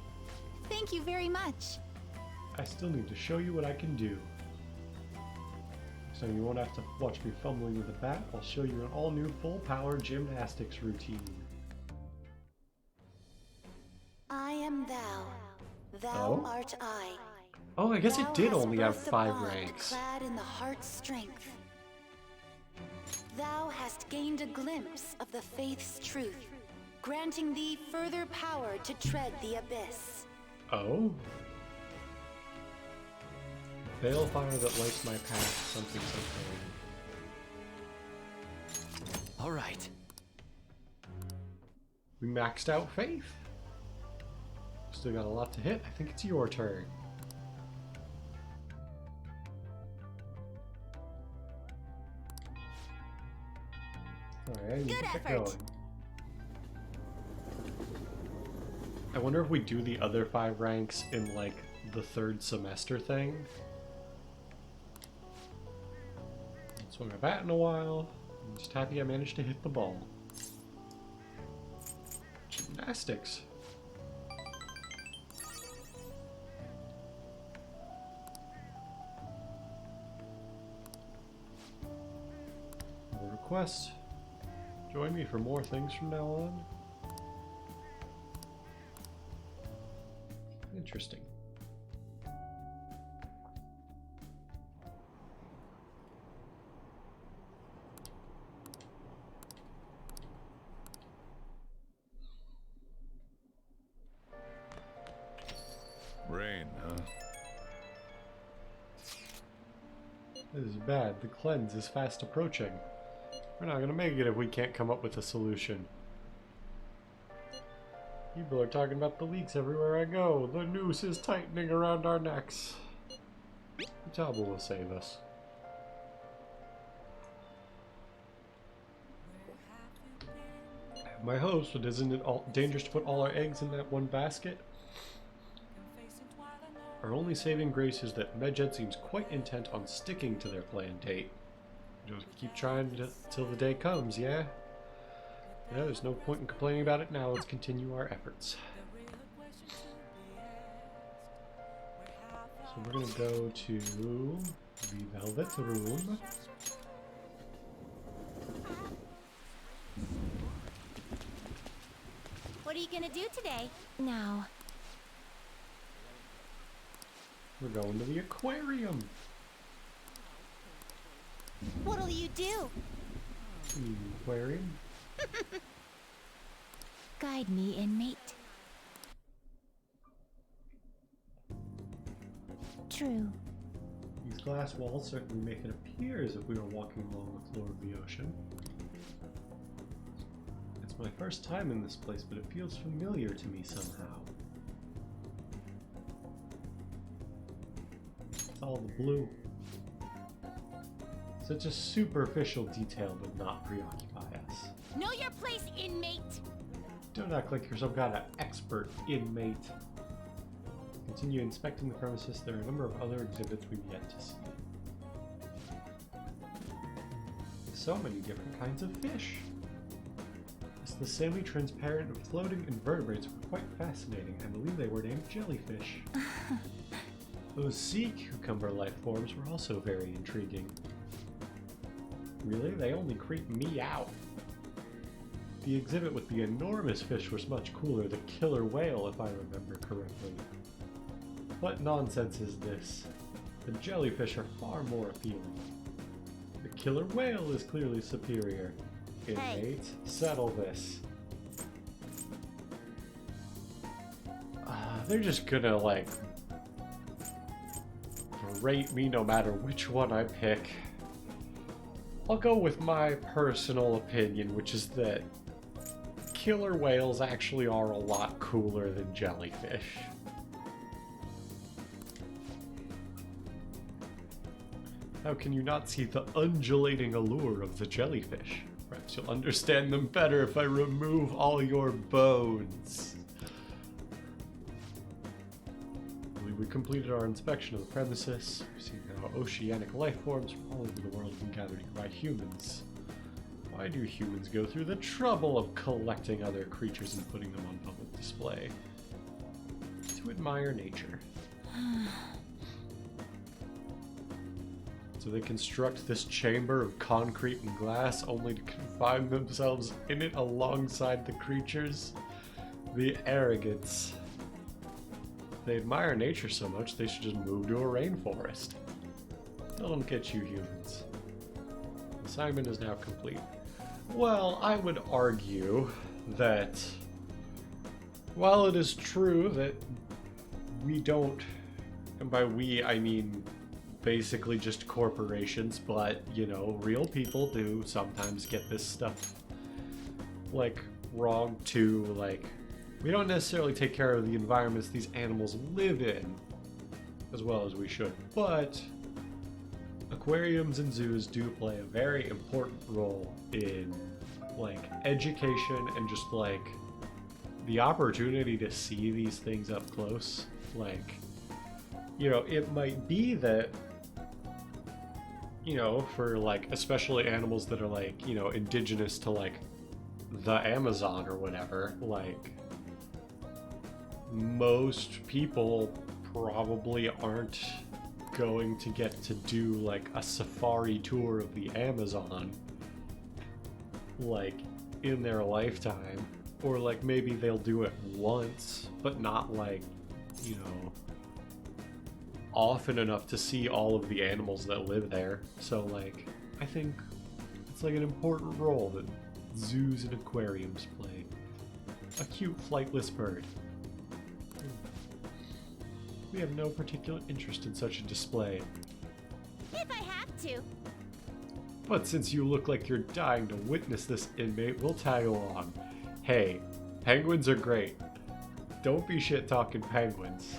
Thank you very much. I still need to show you what I can do. time you won't have to watch me fumbling with a bat. I'll show you an all-new full-power gymnastics routine. I am thou. Thou Oh? art I. Oh, I guess Thou it did hast only have birthed a 5 bond ranks. Clad in the heart's strength. Thou hast gained a glimpse of the faith's truth, granting thee further power to tread the abyss. Oh? Balefire that lights my path, something something. All right. We maxed out Faith. Still got a lot to hit. I think it's your turn. Alright, I need Good to get effort. going. I wonder if we do the other 5 ranks in like the 3rd semester thing. Haven't swung a bat in a while. I'm just happy I managed to hit the ball. Gymnastics. No request. Join me for more things from now on. Interesting. Rain, huh? This is bad. The cleanse is fast approaching. We're not gonna make it if we can't come up with a solution. People are talking about the leaks everywhere I go. The noose is tightening around our necks. Utaba will save us. My host, but isn't it dangerous to put all our eggs in that one basket? Our only saving grace is that Medjed seems quite intent on sticking to their planned date. Just keep trying till the day comes, yeah? Yeah, there's no point in complaining about it now. Let's continue our efforts. So we're gonna go to the Velvet Room. What are you gonna do today? Now. We're going to the aquarium. What'll you do? Aquarium? Guide me, inmate. True. These glass walls certainly make it appear as if we were walking along the floor of the ocean. It's my first time in this place, but it feels familiar to me somehow. It's all the blue. Such a superficial detail would not preoccupy us. Know your place, inmate! Don't act like you're some kind of expert, inmate. Continue inspecting the premises. There are a number of other exhibits we've yet to see. So many different kinds of fish. It's the semi-transparent and floating invertebrates were quite fascinating. I believe they were named jellyfish. Those sea cucumber life forms were also very intriguing. Really? They only creep me out. The exhibit with the enormous fish was much cooler, the killer whale if I remember correctly. What nonsense is this? The jellyfish are far more appealing. The killer whale is clearly superior. Inmate, settle this. They're just gonna like berate me no matter which one I pick. I'll go with my personal opinion, which is that killer whales actually are a lot cooler than jellyfish. How can you not see the undulating allure of the jellyfish? Perhaps you'll understand them better if I remove all your bones. I believe we completed our inspection of the premises. We've seen how oceanic life forms from all over the world have been gathered here by humans. Why do humans go through the trouble of collecting other creatures and putting them on public display? To admire nature. So they construct this chamber of concrete and glass only to confine themselves in it alongside the creatures. The arrogance. They admire nature so much they should just move to a rainforest. Don't get you humans. Assignment is now complete. Well, I would argue that while it is true that we don't, and by we I mean basically just corporations, but you know, real people do sometimes get this stuff like wrong too. Like, we don't necessarily take care of the environments these animals live in as well as we should, but aquariums and zoos do play a very important role in like education and just like the opportunity to see these things up close. Like, you know, it might be that, you know, for like especially animals that are like, you know, indigenous to like the Amazon or whatever, like most people probably aren't going to get to do like a safari tour of the Amazon like in their lifetime, or like maybe they'll do it once but not like, you know, often enough to see all of the animals that live there. So like I think it's like an important role that zoos and aquariums play. A cute flightless bird. We have no particular interest in such a display. If I have to. But since you look like you're dying to witness this, inmate, we'll tag along. Hey, penguins are great. Don't be shit talking penguins.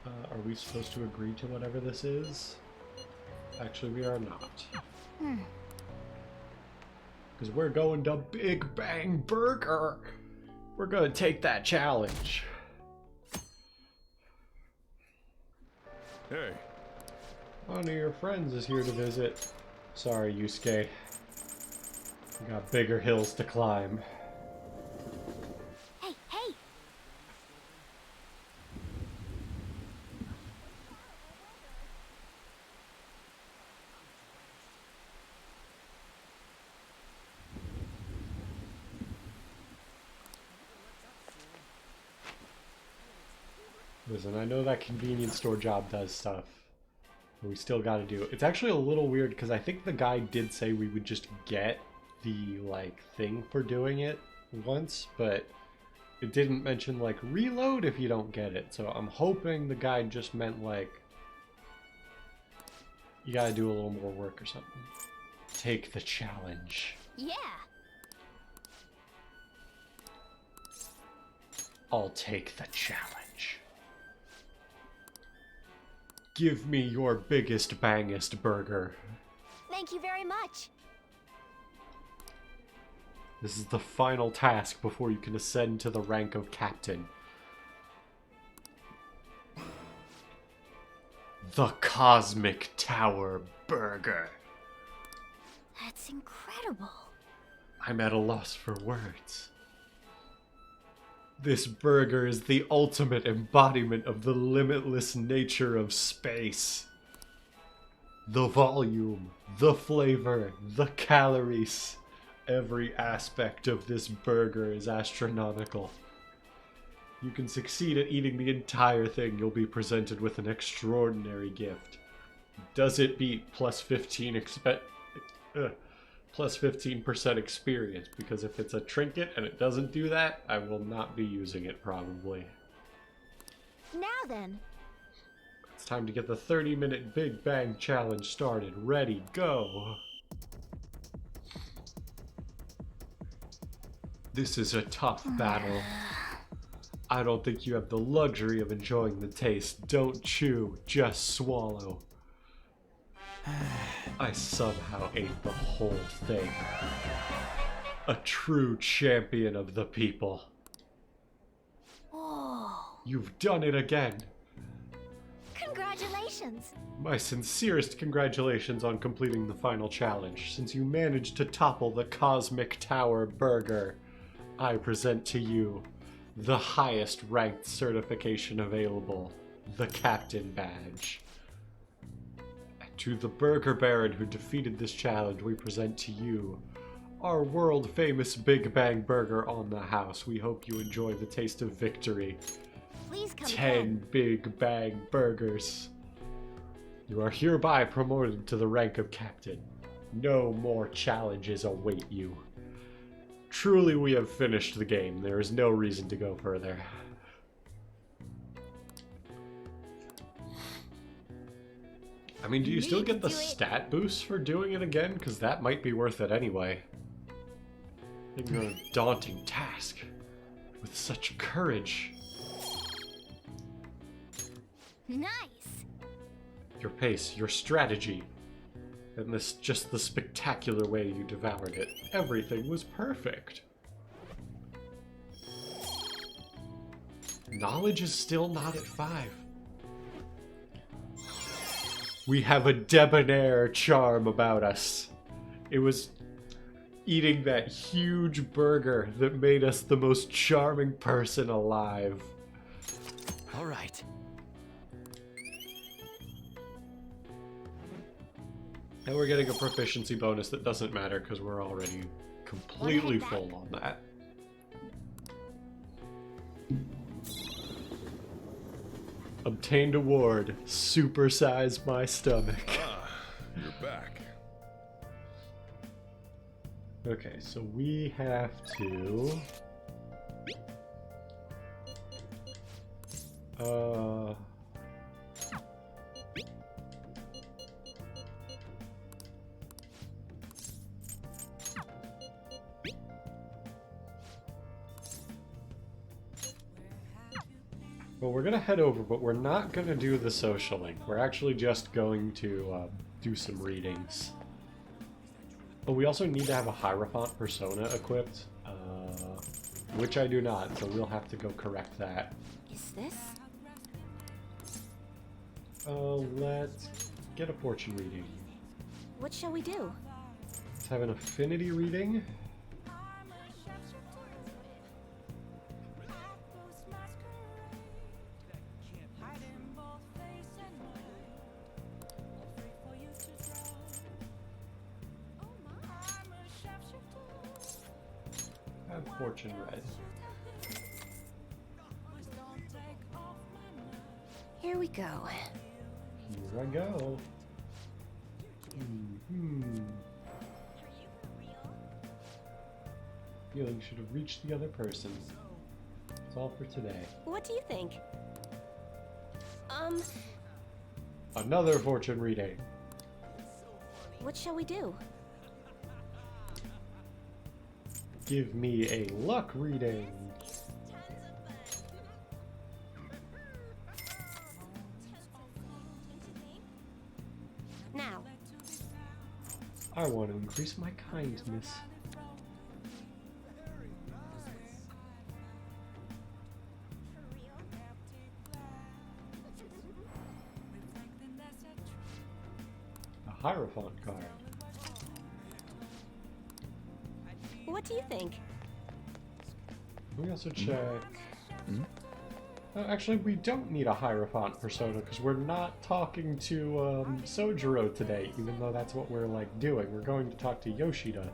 Are we supposed to agree to whatever this is? Actually, we are not. Because we're going to Big Bang Burger. We're gonna take that challenge. Hey, One of your friends is here to visit. Sorry, Yusuke. We got bigger hills to climb. Hey, hey! Listen, I know that convenience store job does stuff, but we still gotta do it. It's actually a little weird because I think the guy did say we would just get the, like, thing for doing it once, but it didn't mention, like, reload if you don't get it. So I'm hoping the guy just meant, like, you gotta do a little more work or something. Take the challenge. Yeah! I'll take the challenge. Give me your biggest, bangest burger. Thank you very much. This is the final task before you can ascend to the rank of captain. The Cosmic Tower Burger. That's incredible. I'm at a loss for words. This burger is the ultimate embodiment of the limitless nature of space. The volume, the flavor, the calories. Every aspect of this burger is astronomical. You can succeed at eating the entire thing, you'll be presented with an extraordinary gift. Does it beat plus 15% experience? Because if it's a trinket and it doesn't do that, I will not be using it probably. Now then. It's time to get the 30-minute Big Bang Challenge started. Ready, go! This is a tough battle. I don't think you have the luxury of enjoying the taste. Don't chew, just swallow. I somehow ate the whole thing. A true champion of the people. Whoa. You've done it again. Congratulations. Congratulations. My sincerest congratulations on completing the final challenge. Since you managed to topple the Cosmic Tower Burger, I present to you the highest ranked certification available, the Captain Badge. And to the Burger Baron who defeated this challenge, we present to you our world famous Big Bang Burger on the house. We hope you enjoy the taste of victory. Please come 10 again. Big Bang Burgers. You are hereby promoted to the rank of captain. No more challenges await you. Truly, we have finished the game. There is no reason to go further. I mean, do you still Need get the to do it. stat boost for doing it again? Because that might be worth it anyway. Taking on a daunting task with such courage. Nice. Your pace, your strategy, and just the spectacular way you devoured it. Everything was perfect. Knowledge is still not at 5. We have a debonair charm about us. It was eating that huge burger that made us the most charming person alive. All right. And we're getting a proficiency bonus that doesn't matter because we're already completely full on that. Obtained award, supersize my stomach. Ah, you're back. Okay, so we have to... Well, we're gonna head over, but we're not gonna do the socialing. We're actually just going to do some readings. But we also need to have a Hierophant persona equipped, which I do not, so we'll have to go correct that. Is this? Let's get a fortune reading. What shall we do? Let's have an affinity reading. Have fortune red. Here we go. Here I go. Feeling should have reached the other person. That's all for today. What do you think? Another fortune reading. What shall we do? Give me a luck reading. Now. I want to increase my kindness. A Hierophant card. What do you think? Let me also check. Actually, we don't need a Hierophant persona because we're not talking to Sojiro today, even though that's what we're like doing. We're going to talk to Yoshida.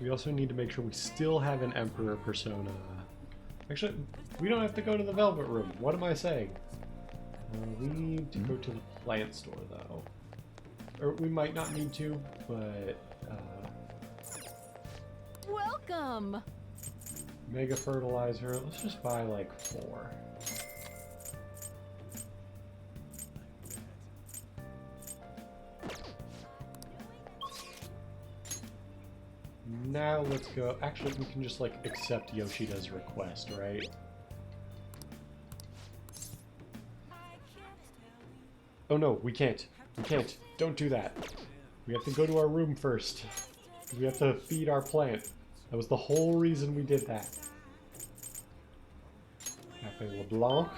We also need to make sure we still have an Emperor persona. Actually, we don't have to go to the Velvet Room. What am I saying? We need to go to the plant store, though. Or we might not need to, but... Welcome! Mega Fertilizer. Let's just buy, like, 4. Now let's go... Actually, we can just, like, accept Yoshida's request, right? Oh no, we can't. We can't. Don't do that. We have to go to our room first. We have to feed our plant. That was the whole reason we did that. Cafe LeBlanc.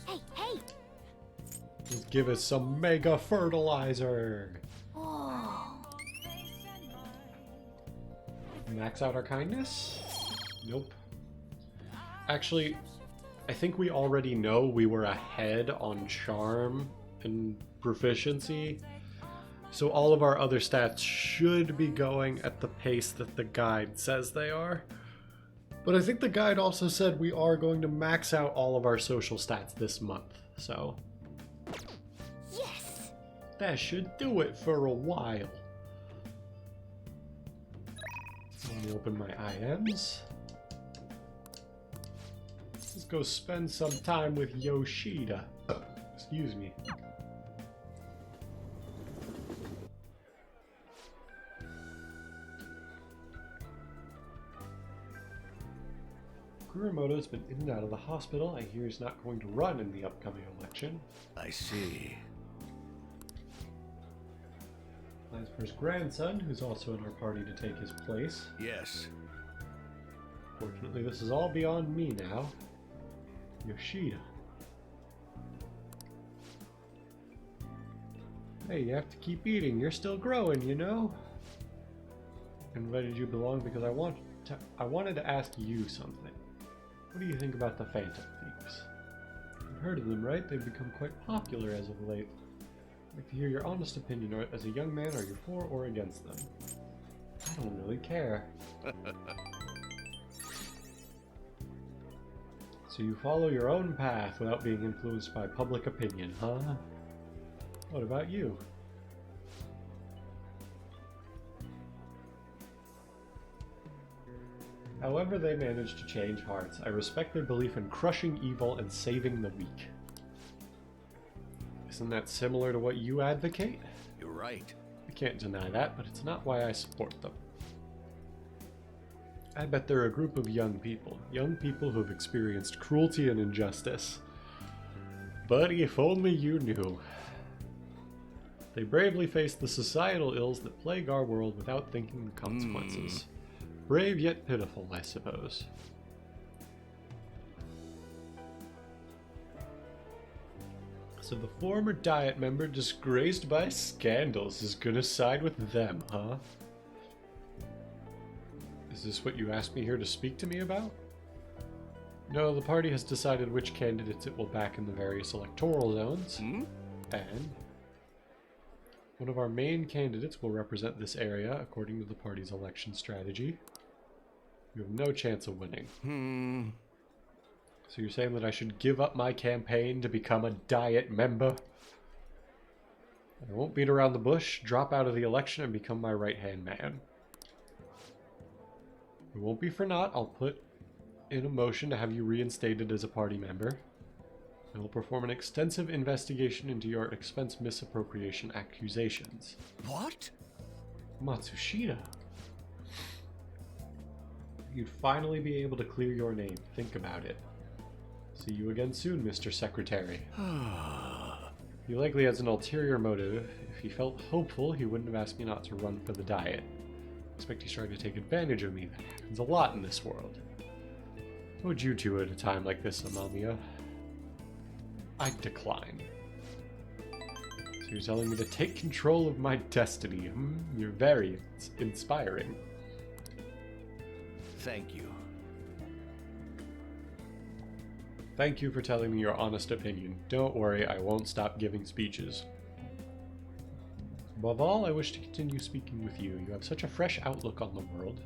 Hey, hey! Let's give us some mega fertilizer. Oh. Max out our kindness? Nope. Actually, I think we already know we were ahead on charm and proficiency. So all of our other stats should be going at the pace that the guide says they are. But I think the guide also said we are going to max out all of our social stats this month. So Yes! that should do it for a while. Let me open my IMs. Let's go spend some time with Yoshida. Excuse me. Kurumoto's been in and out of the hospital. I hear he's not going to run in the upcoming election. I see. Lansper's grandson, who's also in our party to take his place. Yes. Fortunately, this is all beyond me now. Yoshida. Hey, you have to keep eating. You're still growing, you know? I invited you belong because I wanted to ask you something. What do you think about the Phantom Thieves? You've heard of them, right? They've become quite popular as of late. I'd like to hear your honest opinion. As a young man, are you for or against them? I don't really care. So you follow your own path without being influenced by public opinion, huh? What about you? However they manage to change hearts, I respect their belief in crushing evil and saving the weak. Isn't that similar to what you advocate? You're right. I can't deny that, but it's not why I support them. I bet they're a group of young people who have experienced cruelty and injustice. But if only you knew. They bravely face the societal ills that plague our world without thinking the consequences. Brave yet pitiful, I suppose. So the former Diet member disgraced by scandals is gonna side with them, huh? Is this what you asked me here to speak to me about? No, the party has decided which candidates it will back in the various electoral zones. And one of our main candidates will represent this area according to the party's election strategy. You have no chance of winning. So you're saying that I should give up my campaign to become a Diet member? I won't beat around the bush, drop out of the election, and become my right-hand man. It won't be for naught. I'll put in a motion to have you reinstated as a party member. I will perform an extensive investigation into your expense misappropriation accusations. What? Matsushita. You'd finally be able to clear your name. Think about it. See you again soon, Mr. Secretary. He likely has an ulterior motive. If he felt hopeful, he wouldn't have asked me not to run for the Diet. I expect he's trying to take advantage of me. That happens a lot in this world. What would you do at a time like this, Amamiya? I'd decline. So you're telling me to take control of my destiny. You're very inspiring. Thank you. Thank you for telling me your honest opinion. Don't worry, I won't stop giving speeches. Above all, I wish to continue speaking with you. You have such a fresh outlook on the world.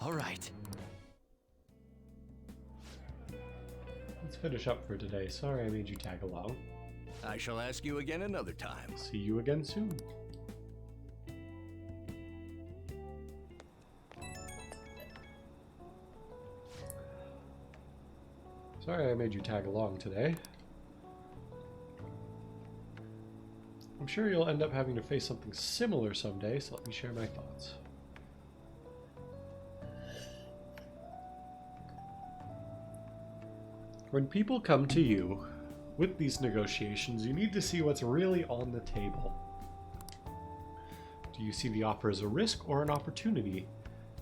All right. Let's finish up for today. Sorry I made you tag along. I shall ask you again another time. See you again soon. Sorry I made you tag along today. I'm sure you'll end up having to face something similar someday, so let me share my thoughts. When people come to you with these negotiations, you need to see what's really on the table. Do you see the offer as a risk or an opportunity?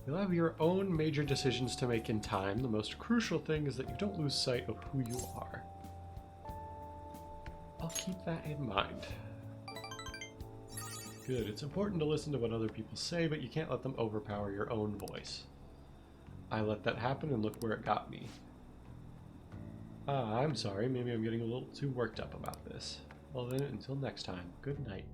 You'll have your own major decisions to make in time. The most crucial thing is that you don't lose sight of who you are. I'll keep that in mind. Good. It's important to listen to what other people say, but you can't let them overpower your own voice. I let that happen and look where it got me. I'm sorry. Maybe I'm getting a little too worked up about this. Well then, until next time, good night.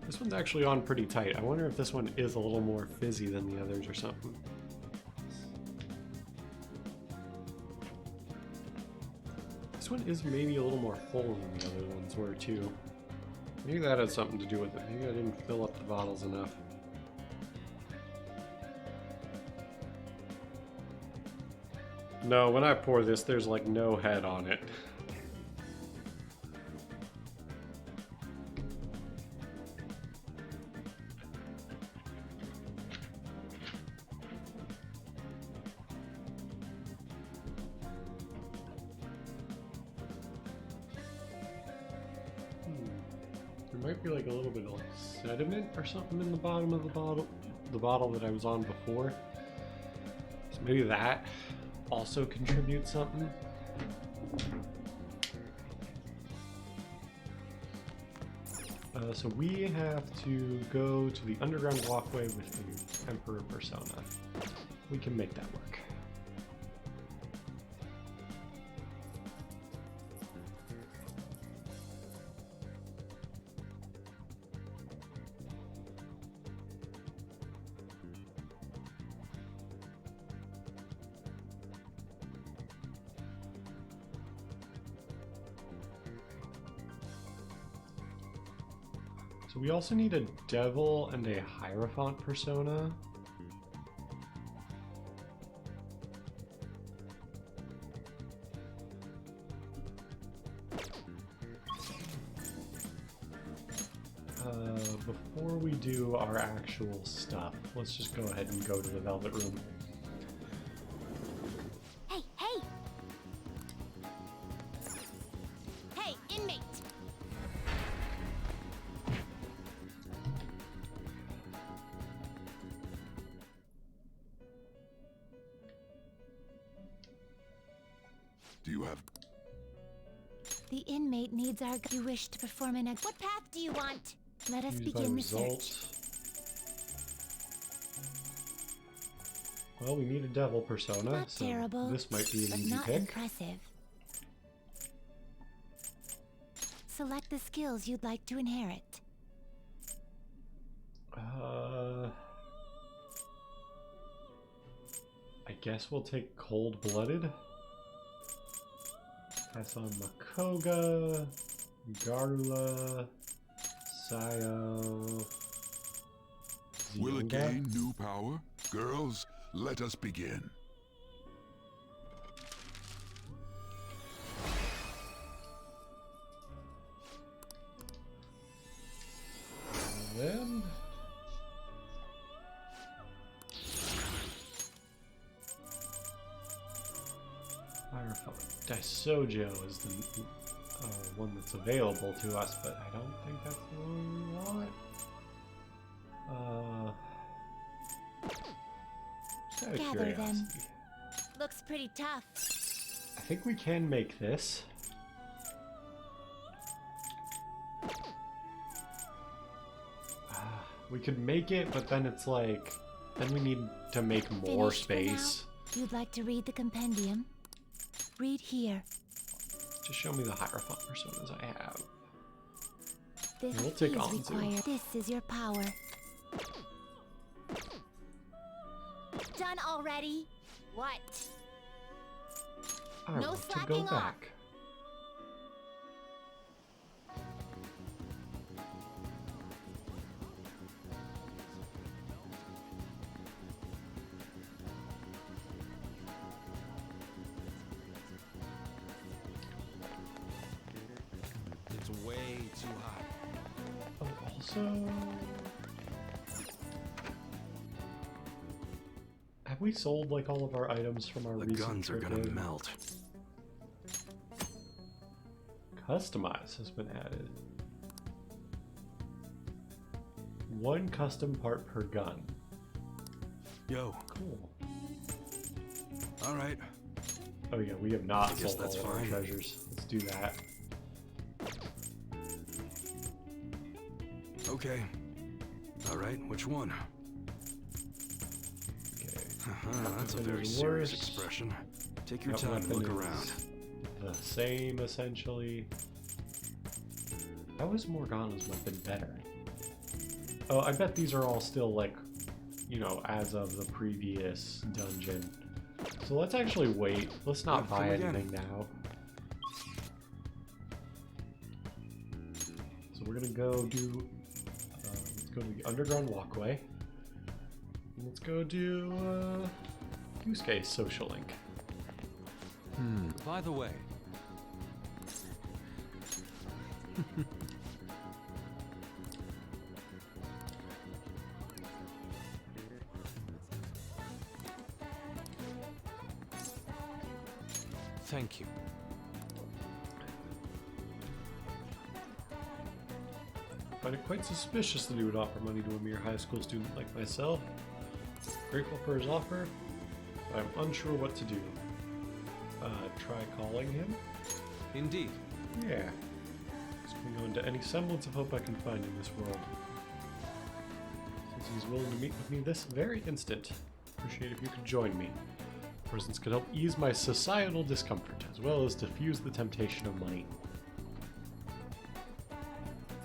This one's actually on pretty tight. I wonder if this one is a little more fizzy than the others or something. This one is maybe a little more full than the other ones were too. Maybe that has something to do with it. Maybe I didn't fill up the bottles enough. No, when I pour this, there's like no head on it. There might be like a little bit of like sediment or something in the bottom of the bottle that I was on before. So maybe that also contributes something. So we have to go to the underground walkway with the Emperor Persona. We can make that work. So we also need a Devil and a Hierophant persona. Before we do our actual stuff, let's just go ahead and go to the Velvet Room. Hey, hey! Hey, inmate! Do you have... The inmate needs our... You wish to perform an... What path do you want? Let us Use by begin the search. results. Well, we need a Devil persona, Not so terrible, this might be an but easy not pick. impressive. Select the skills you'd like to inherit. I guess we'll take Cold-Blooded. Pass on Makoga, Garula, Sayo, Will it Zionga. gain new power? Girls, let us begin. And then... Daisojo is the one that's available to us, but I don't think that's the one we want. Just out of Gather them. curiosity. Looks pretty tough. I think we can make this. We could make it, but then it's like, then we need to make more Finished for now? space. You'd like to read the compendium? Read here. Just show me the Hierophant personas I have. This Yeah, we'll take is Anzu. required. This is your power. Done already? What? I No want to go slacking off. back. It's way too hot. Oh, also, have we sold like all of our items from our The recent guns are trip gonna in? melt. Customize has been added. 1 custom part per gun. Yo. Cool. All right. Oh yeah, we have not I guess sold that's all of our fine. treasures. Let's do that. Okay. All right. Which one? Okay. That's a Weapon very is serious worse. expression. Take your That time and weapon look is around. The same, essentially. How is Morgana's weapon better? Oh, I bet these are all still like, you know, as of the previous dungeon. So let's actually wait. Let's not Yeah, buy come again. anything now. So we're gonna go do. Let's go to the underground walkway. And let's go do Yusuke's social link. By the way, thank you. I find it quite suspicious that he would offer money to a mere high school student like myself. Grateful for his offer, but I'm unsure what to do. Try calling him? Indeed. Yeah. Spring on to any semblance of hope I can find in this world. Since he's willing to meet with me this very instant, appreciate if you could join me. Presence could help ease my societal discomfort, as well as diffuse the temptation of money.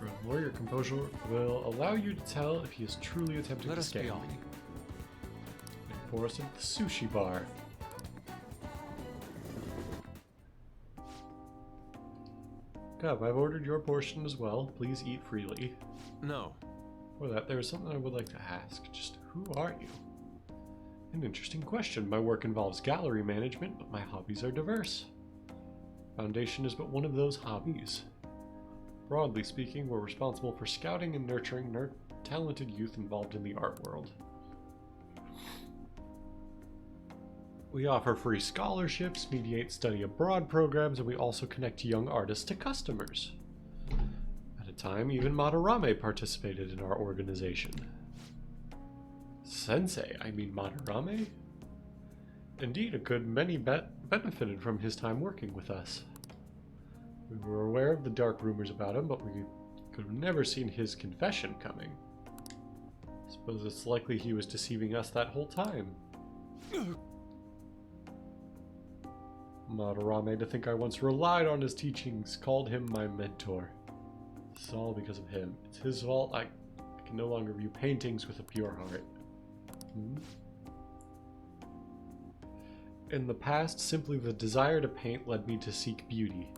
Furthermore, your composure will allow you to tell if he is truly attempting Let to us be scam on. me. And pour us into the sushi bar. Cub, I've ordered your portion as well. Please eat freely. No. For that, there is something I would like to ask. Just who are you? An interesting question. My work involves gallery management, but my hobbies are diverse. Foundation is but one of those hobbies. Broadly speaking, we're responsible for scouting and nurturing talented youth involved in the art world. We offer free scholarships, mediate study abroad programs, and we also connect young artists to customers. At a time, even Madarame participated in our organization. Sensei, I mean Madarame? Indeed, a good many benefited from his time working with us. We were aware of the dark rumors about him, but we could have never seen his confession coming. Suppose it's likely he was deceiving us that whole time. Madarame, to think I once relied on his teachings, called him my mentor. This is all because of him. It's his fault I can no longer view paintings with a pure heart. In the past, simply the desire to paint led me to seek beauty.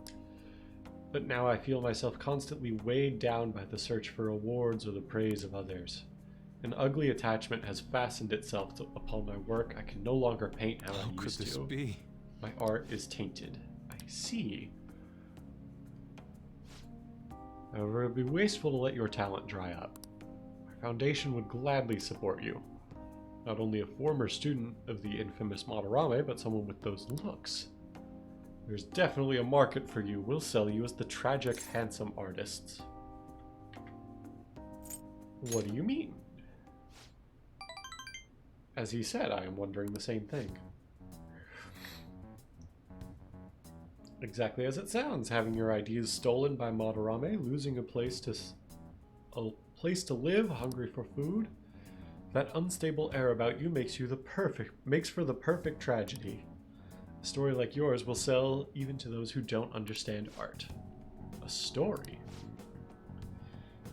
But now I feel myself constantly weighed down by the search for awards or the praise of others. An ugly attachment has fastened itself upon my work. I can no longer paint how How I could used this to. be? My art is tainted. I see. However, it would be wasteful to let your talent dry up. My foundation would gladly support you. Not only a former student of the infamous Madarame, but someone with those looks. There's definitely a market for you. We'll sell you as the tragic, handsome artists. What do you mean? As he said, I am wondering the same thing. Exactly as it sounds, having your ideas stolen by Madarame, losing a place to place to live, hungry for food. That unstable air about you makes for the perfect tragedy. A story like yours will sell even to those who don't understand art. A story?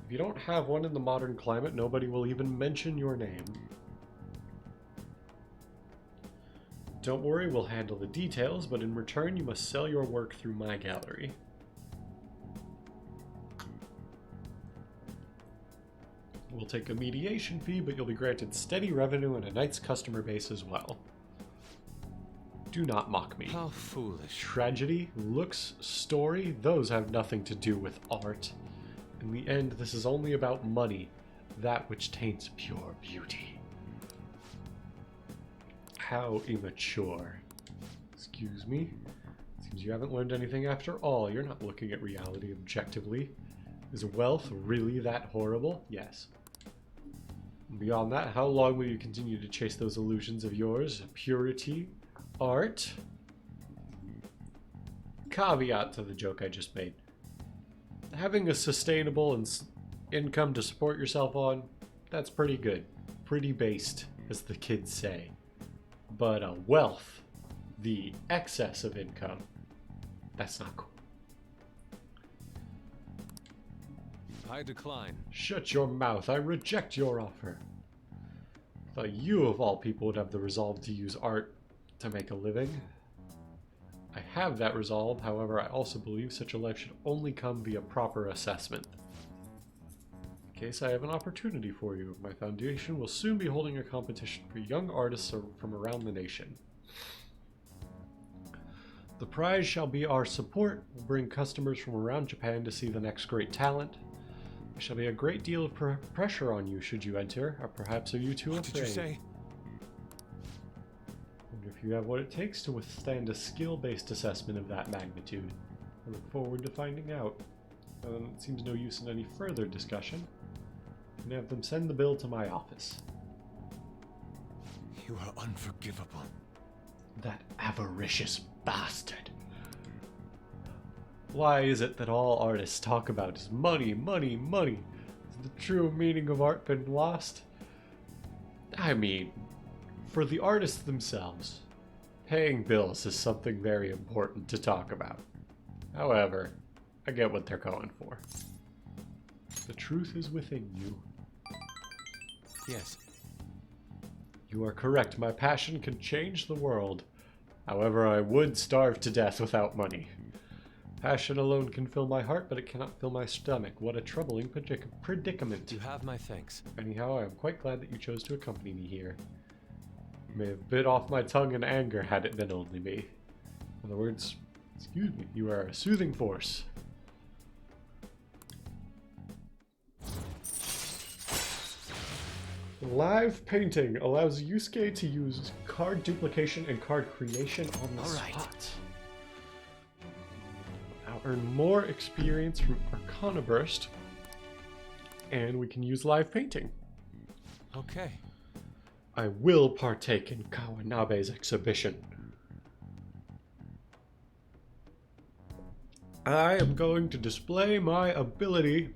If you don't have one in the modern climate, nobody will even mention your name. Don't worry, we'll handle the details, but in return you must sell your work through my gallery. We'll take a mediation fee, but you'll be granted steady revenue and a nice customer base as well. Do not mock me. How foolish. Tragedy, looks, story, those have nothing to do with art. In the end, this is only about money, that which taints pure beauty. How immature. Excuse me? Seems you haven't learned anything after all. You're not looking at reality objectively. Is wealth really that horrible? Yes. Beyond that, how long will you continue to chase those illusions of yours? Purity? Art? Caveat to the joke I just made. Having a sustainable income to support yourself on, that's pretty good. Pretty based, as the kids say. But wealth, the excess of income, that's not cool. I decline. Shut your mouth. I reject your offer. I thought you, of all people, would have the resolve to use art to make a living. I have that resolve, however, I also believe such a life should only come via proper assessment. In case I have an opportunity for you, my foundation will soon be holding a competition for young artists from around the nation. The prize shall be our support. We'll bring customers from around Japan to see the next great talent. There shall be a great deal of pressure on you should you enter, or perhaps are you too afraid? What did you say? Wonder if you have what it takes to withstand a skill-based assessment of that magnitude. I look forward to finding out. It seems no use in any further discussion. You can have them send the bill to my office. You are unforgivable. That avaricious bastard. Why is it that all artists talk about is money, money, money? Has the true meaning of art been lost? I mean, for the artists themselves, paying bills is something very important to talk about. However, I get what they're going for. The truth is within you. Yes. You are correct. My passion can change the world. However, I would starve to death without money. Passion alone can fill my heart, but it cannot fill my stomach. What a troubling predicament. You have my thanks. Anyhow, I am quite glad that you chose to accompany me here. You may have bit off my tongue in anger had it been only me. In other words, excuse me, you are a soothing force. Live painting allows Yusuke to use card duplication and card creation on the spot. Now earn more experience from Arcana Burst, and we can use live painting. Okay. I will partake in Kawanabe's exhibition. I am going to display my ability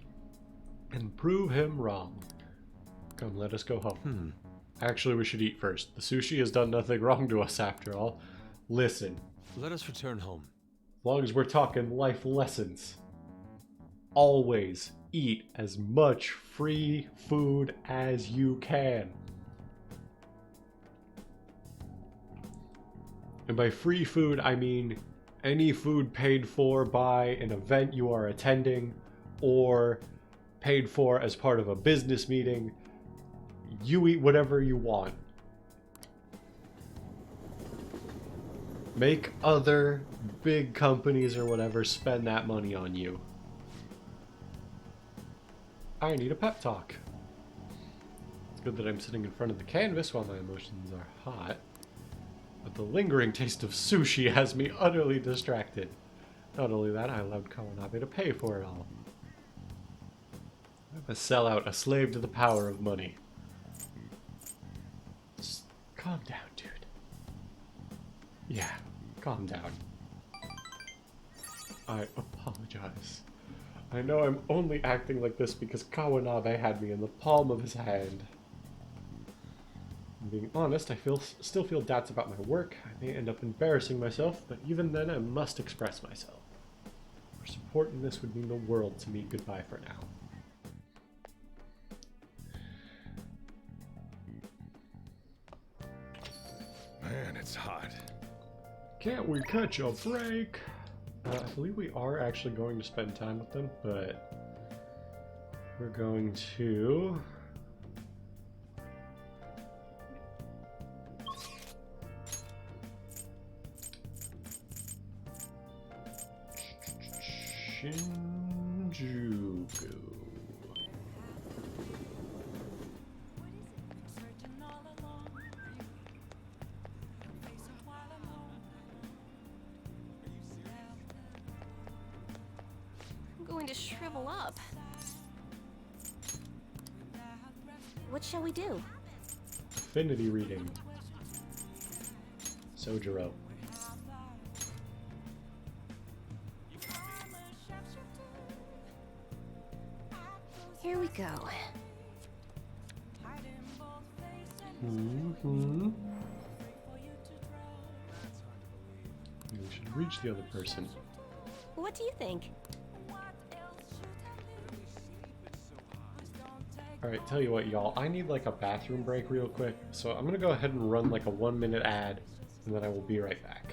and prove him wrong. Come, let us go home. Actually, we should eat first. The sushi has done nothing wrong to us after all. Listen, Let us return home. as long as we're talking life lessons, always eat as much free food as you can. And by free food, I mean any food paid for by an event you are attending or paid for as part of a business meeting. You eat whatever you want. Make other big companies or whatever spend that money on you. I need a pep talk. It's good that I'm sitting in front of the canvas while my emotions are hot. But the lingering taste of sushi has me utterly distracted. Not only that, I allowed Kawanabe to pay for it all. I'm a sellout, a slave to the power of money. Just calm down, dude. Yeah, calm down. I apologize. I know I'm only acting like this because Kawanabe had me in the palm of his hand. Being honest, I still feel doubts about my work. I may end up embarrassing myself, but even then I must express myself. Your support in this would mean the world to me. Goodbye for now. Man, it's hot. Can't we catch a break? I believe we are actually going to spend time with them, but we're going to... Shinjuku. I'm going to shrivel up. What shall we do? Affinity reading. Sojiro. Here we go. Mm-hmm. We should reach the other person. What do you think? Alright, tell you what, y'all. I need like a bathroom break real quick. So I'm gonna go ahead and run like a 1-minute ad, and then I will be right back.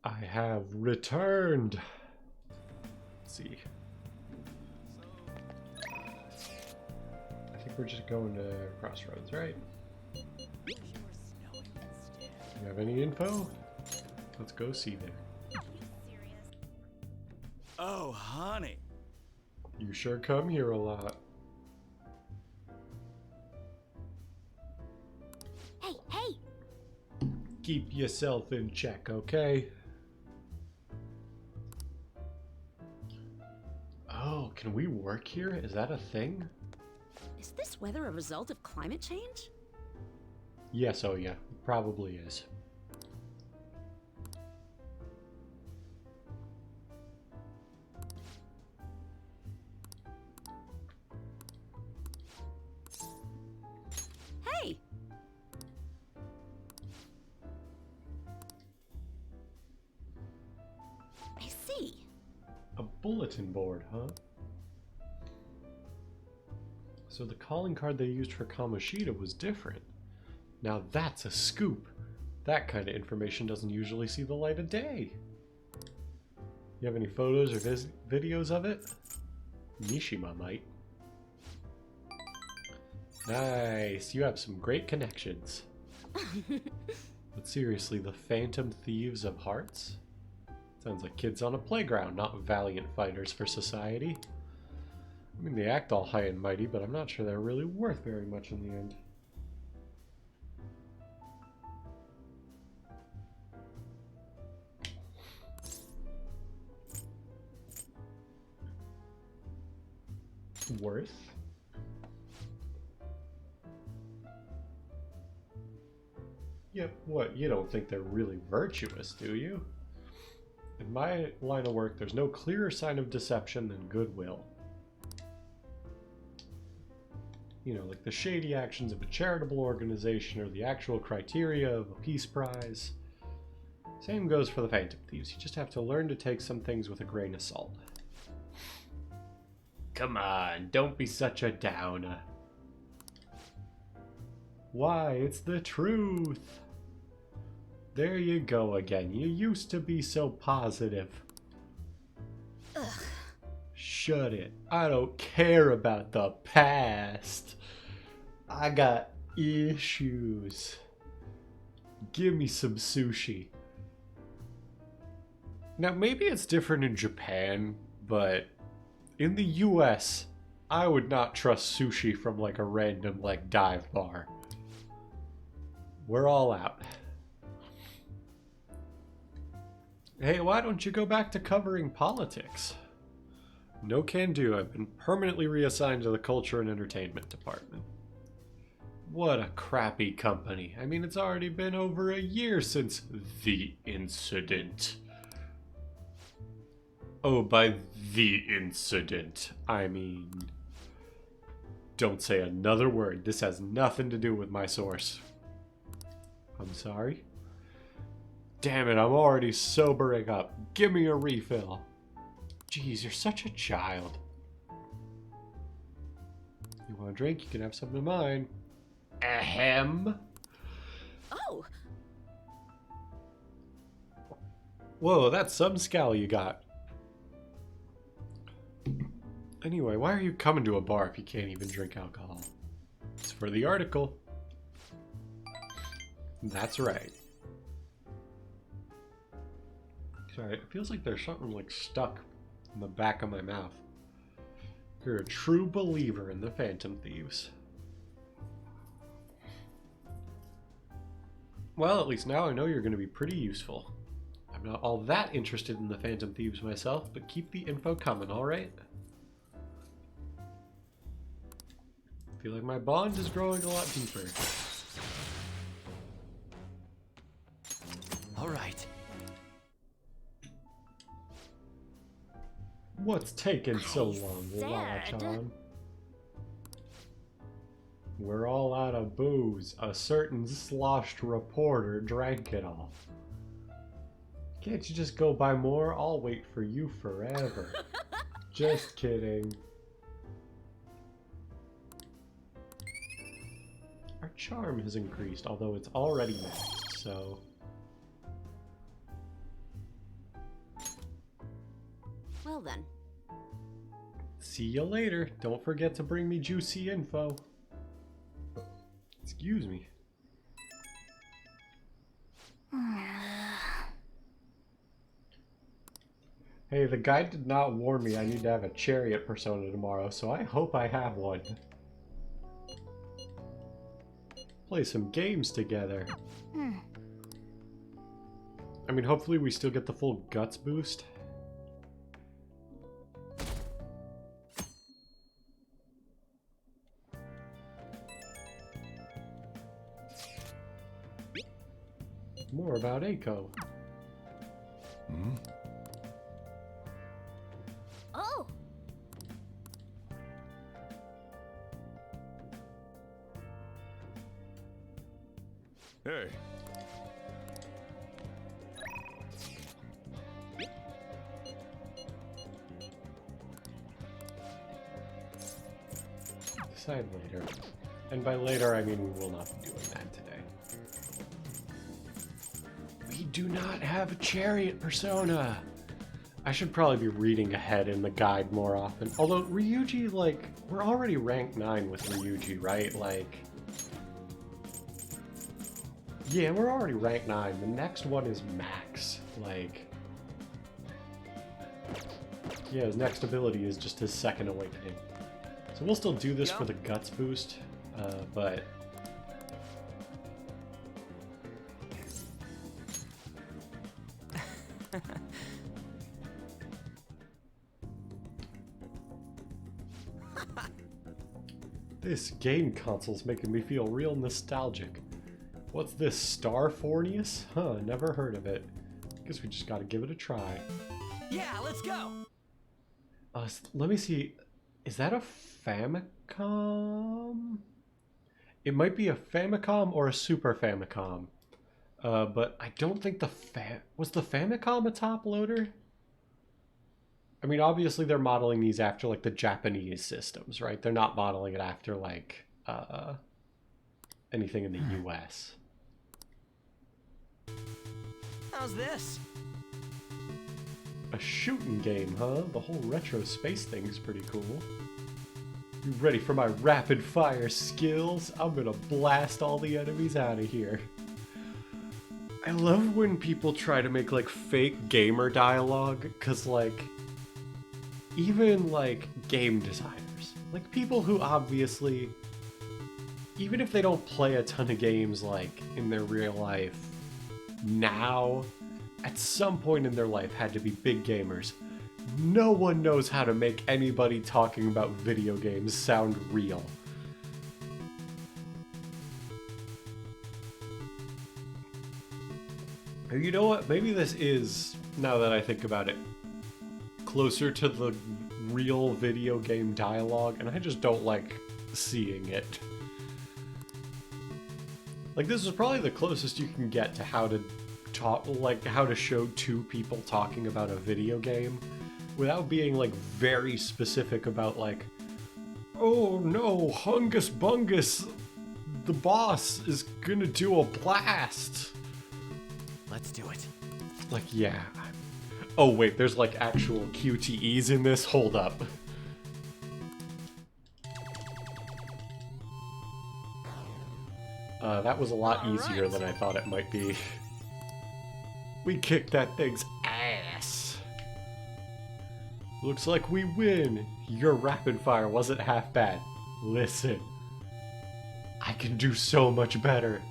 I have returned. Let's see. I think we're just going to Crossroads, right? You have any info? Let's go see there. Oh, honey. You sure come here a lot. Hey, hey! Keep yourself in check, okay? Oh, can we work here? Is that a thing? Is this weather a result of climate change? Yes, oh yeah, probably is. Hey! I see. A bulletin board, huh? So the calling card they used for Kamoshida was different. Now that's a scoop. That kind of information doesn't usually see the light of day. You have any photos or videos of it? Mishima might. Nice, you have some great connections. But seriously, the Phantom Thieves of Hearts? Sounds like kids on a playground, not valiant fighters for society. I mean, they act all high and mighty, but I'm not sure they're really worth very much in the end. Worth? Yep, what? You don't think they're really virtuous, do you? In my line of work, there's no clearer sign of deception than goodwill. You know, like the shady actions of a charitable organization or the actual criteria of a peace prize. Same goes for the Phantom Thieves. You just have to learn to take some things with a grain of salt. Come on, don't be such a downer. Why, it's the truth. There you go again. You used to be so positive. Ugh. Shut it. I don't care about the past. I got issues. Give me some sushi. Now, maybe it's different in Japan, but in the US, I would not trust sushi from like a random like dive bar. We're all out. Hey, why don't you go back to covering politics? No can do. I've been permanently reassigned to the culture and entertainment department. What a crappy company. I mean, it's already been over a year since the incident. Oh, by the incident, I mean... Don't say another word. This has nothing to do with my source. I'm sorry? Damn it, I'm already sobering up. Give me a refill. Jeez, you're such a child. You want a drink? You can have some of mine. Ahem. Oh! Whoa, that's some scowl you got. Anyway, why are you coming to a bar if you can't even drink alcohol? It's for the article. That's right. Sorry, it feels like there's something like stuck in the back of my mouth. You're a true believer in the Phantom Thieves. Well, at least now I know you're going to be pretty useful. I'm not all that interested in the Phantom Thieves myself, but keep the info coming, alright? I feel like my bond is growing a lot deeper. All right. What's taking so long, said- Lala-chan? We're all out of booze. A certain sloshed reporter drank it all. Can't you just go buy more? I'll wait for you forever. Just kidding. Our charm has increased, although it's already maxed, so... Well then. See you later. Don't forget to bring me juicy info. Excuse me. Hey, the guide did not warn me I need to have a chariot persona tomorrow, so I hope I have one. Play some games together. I mean, hopefully we still get the full guts boost. More about Eiko. Oh! Hey, Decide later. And by later, I mean we will not be doing that today. We do not have a chariot persona! I should probably be reading ahead in the guide more often. Although, Ryuji, like, we're already rank 9 with Ryuji, right? Like... yeah, we're already rank 9. The next one is Max. Like... yeah, his next ability is just his second awakening. So we'll still do this for the guts boost, but... this game console's making me feel real nostalgic. What's this, Star Fornius? Huh, never heard of it. Guess we just gotta give it a try. Yeah, let's go. Let me see. Is that a Famicom? It might be a Famicom or a Super Famicom. But I don't think the was the Famicom a top loader? I mean, obviously they're modeling these after like the Japanese systems, right? They're not modeling it after like anything in the US. How's this? A shooting game, huh? The whole retro space thing's pretty cool. You ready for my rapid fire skills? I'm gonna blast all the enemies out of here. I love when people try to make like fake gamer dialogue, cause like even like game designers, like people who obviously, even if they don't play a ton of games like in their real life, now at some point in their life had to be big gamers. No one knows how to make anybody talking about video games sound real. You know what? Maybe this is, now that I think about it, closer to the real video game dialogue, and I just don't like seeing it. Like, this is probably the closest you can get to how to talk, like, how to show two people talking about a video game without being, like, very specific about, like, oh no, Hungus Bungus, the boss is gonna do a blast. Let's do it. Like, yeah. Oh wait, there's like actual QTEs in this? Hold up. That was a lot easier than I thought it might be. We kicked that thing's ass. Looks like we win. Your rapid fire wasn't half bad. Listen, I can do so much better.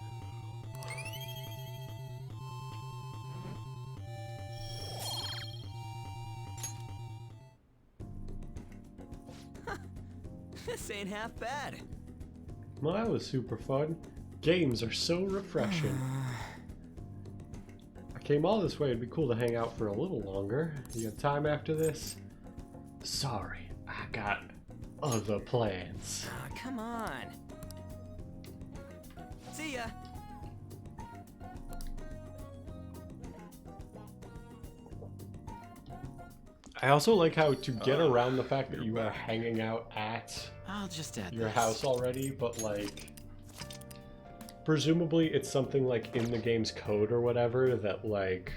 This ain't half bad. Well, that was super fun. Games are so refreshing. I came all this way. It'd be cool to hang out for a little longer. You got time after this? Sorry, I got other plans. Oh, come on. See ya. I also like how to get around the fact that you are hanging out at I'll just add your this. house already, but like presumably it's something like in the game's code or whatever that like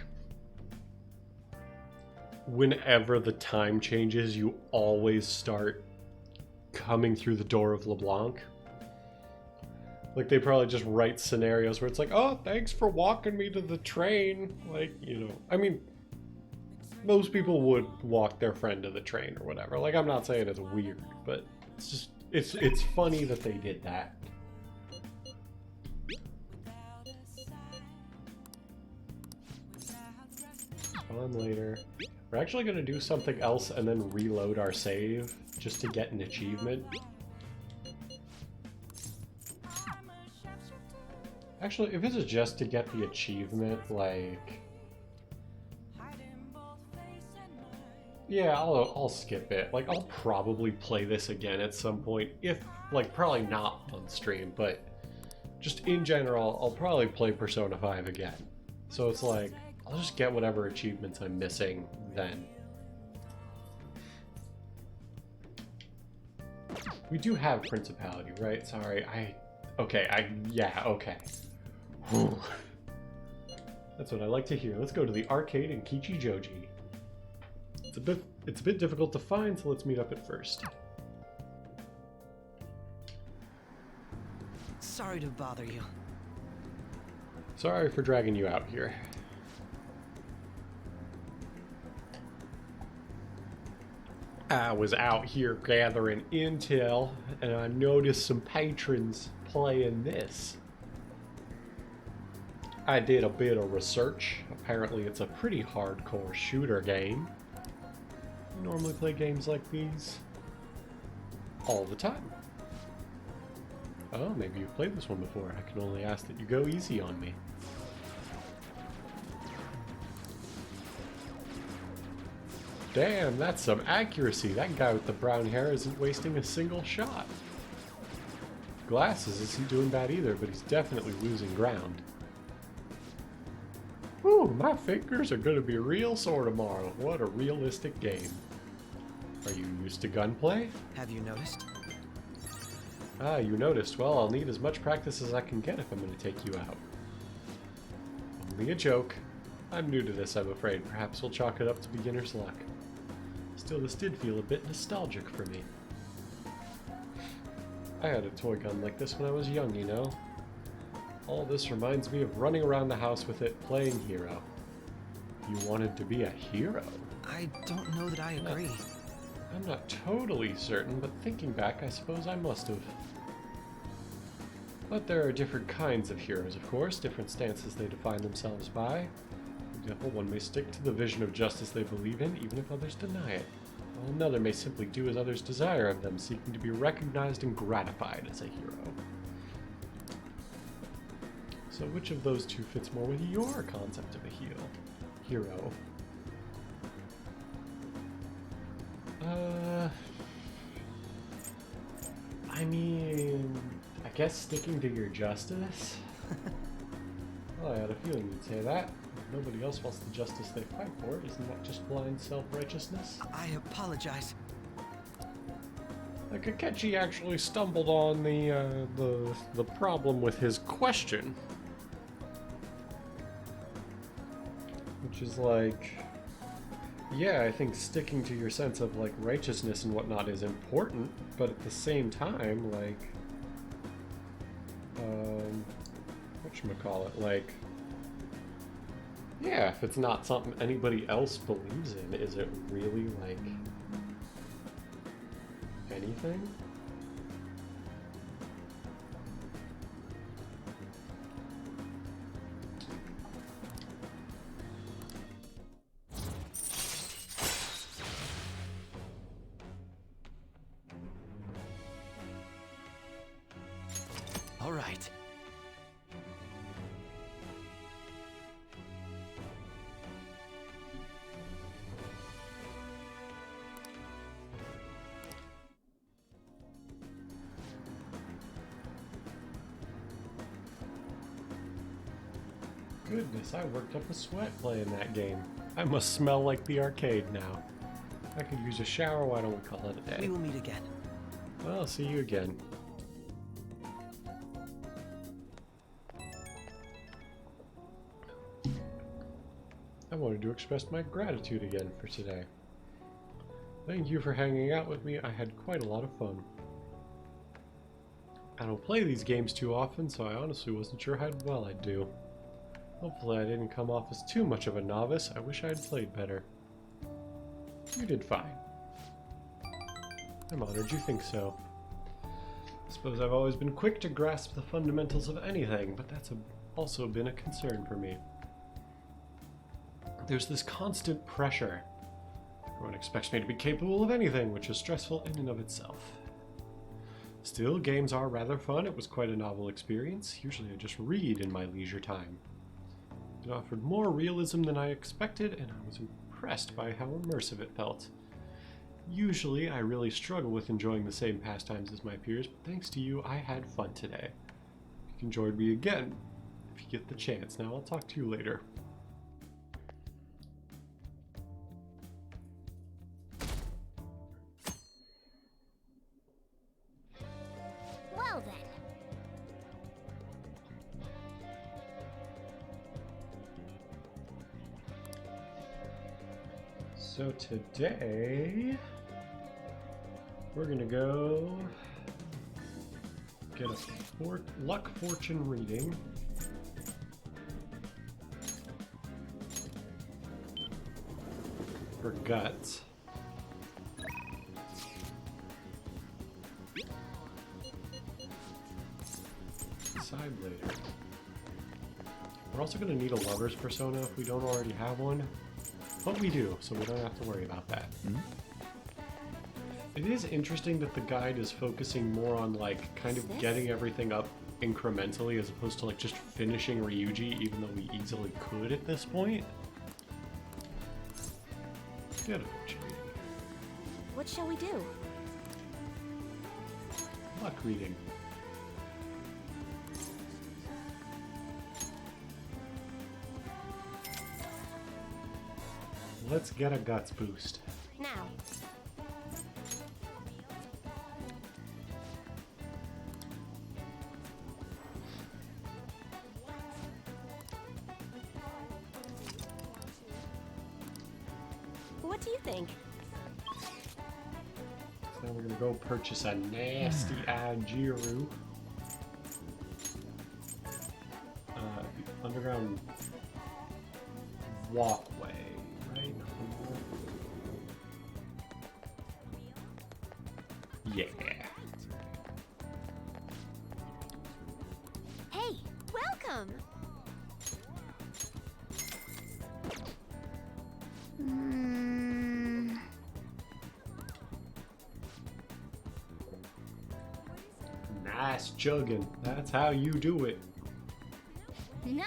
whenever the time changes, you always start coming through the door of LeBlanc. Like, they probably just write scenarios where it's like, oh, thanks for walking me to the train. Like, you know, I mean, most people would walk their friend to the train or whatever. Like, I'm not saying it's weird, but it's just, it's funny that they did that. On later. We're actually going to do something else and then reload our save just to get an achievement. Actually, if this is just to get the achievement, like... yeah, I'll skip it. Like, I'll probably play this again at some point. If, like, probably not on stream, but just in general, I'll probably play Persona 5 again. So it's like, I'll just get whatever achievements I'm missing then. We do have Principality, right? Sorry, yeah, okay. Whew. That's what I like to hear. Let's go to the arcade in Kichijoji. It's a bit difficult to find, so let's meet up at first. Sorry to bother you. Sorry for dragging you out here. I was out here gathering intel, and I noticed some patrons playing this. I did a bit of research. Apparently it's a pretty hardcore shooter game. I normally play games like these all the time. Oh, maybe you've played this one before. I can only ask that you go easy on me. Damn, that's some accuracy. That guy with the brown hair isn't wasting a single shot. Glasses isn't doing bad either, but he's definitely losing ground. Whew, my fingers are gonna be real sore tomorrow. What a realistic game. Are you used to gunplay? Have you noticed? Ah, you noticed. Well, I'll need as much practice as I can get if I'm gonna take you out. Only a joke. I'm new to this, I'm afraid. Perhaps we'll chalk it up to beginner's luck. Still, this did feel a bit nostalgic for me. I had a toy gun like this when I was young, you know? All this reminds me of running around the house with it, playing hero. You wanted to be a hero? I don't know that I agree. I'm not totally certain, but thinking back, I suppose I must have. But there are different kinds of heroes, of course, different stances they define themselves by. For example, one may stick to the vision of justice they believe in, even if others deny it. While another may simply do as others desire of them, seeking to be recognized and gratified as a hero. So which of those two fits more with your concept of a hero? I mean, I guess sticking to your justice? Well, I had a feeling you'd say that. If nobody else wants the justice they fight for, isn't that just blind self-righteousness? I apologize. Like, Akechi actually stumbled on the problem with his question. Which is like, yeah, I think sticking to your sense of, like, righteousness and whatnot is important, but at the same time, like, whatchamacallit, like, yeah, if it's not something anybody else believes in, is it really, like, anything? All right. Goodness, I worked up a sweat playing that game. I must smell like the arcade now. I could use a shower, why don't we call it a day? We will meet again. Well, I'll see you again. I wanted to express my gratitude again for today. Thank you for hanging out with me. I had quite a lot of fun. I don't play these games too often, so I honestly wasn't sure how well I'd do. Hopefully I didn't come off as too much of a novice. I wish I had played better. You did fine. I'm honored you think so. I suppose I've always been quick to grasp the fundamentals of anything, but that's also been a concern for me. There's this constant pressure. Everyone expects me to be capable of anything, which is stressful in and of itself. Still, games are rather fun. It was quite a novel experience. Usually I just read in my leisure time. It offered more realism than I expected, and I was impressed by how immersive it felt. Usually, I really struggle with enjoying the same pastimes as my peers, but thanks to you, I had fun today. You can join me again if you get the chance. Now, I'll talk to you later. Well then. So today, we're gonna go get a luck fortune reading. For guts. Decide later. We're also gonna need a lover's persona if we don't already have one. But we do, so we don't have to worry about that. It is interesting that the guide is focusing more on like kind of getting everything up incrementally as opposed to like just finishing Ryuji, even though we easily could at this point. Get a fortune reading. What shall we do? Luck reading. Let's get a guts boost. Now. What do you think? So now we're gonna go purchase a nasty Ajiru. The underground walkway, right? Yeah. Hey, welcome. Nice jugging. That's how you do it. Nice.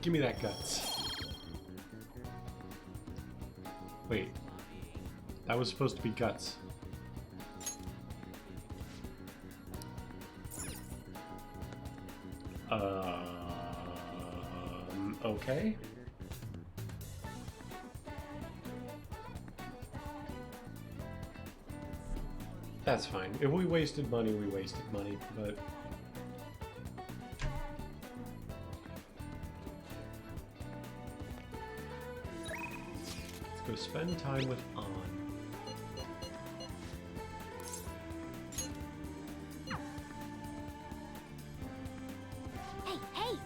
Give me that guts. Wait. That was supposed to be guts. Okay. That's fine. If we wasted money, we wasted money, but... Let's go spend time with An. Hey, hey.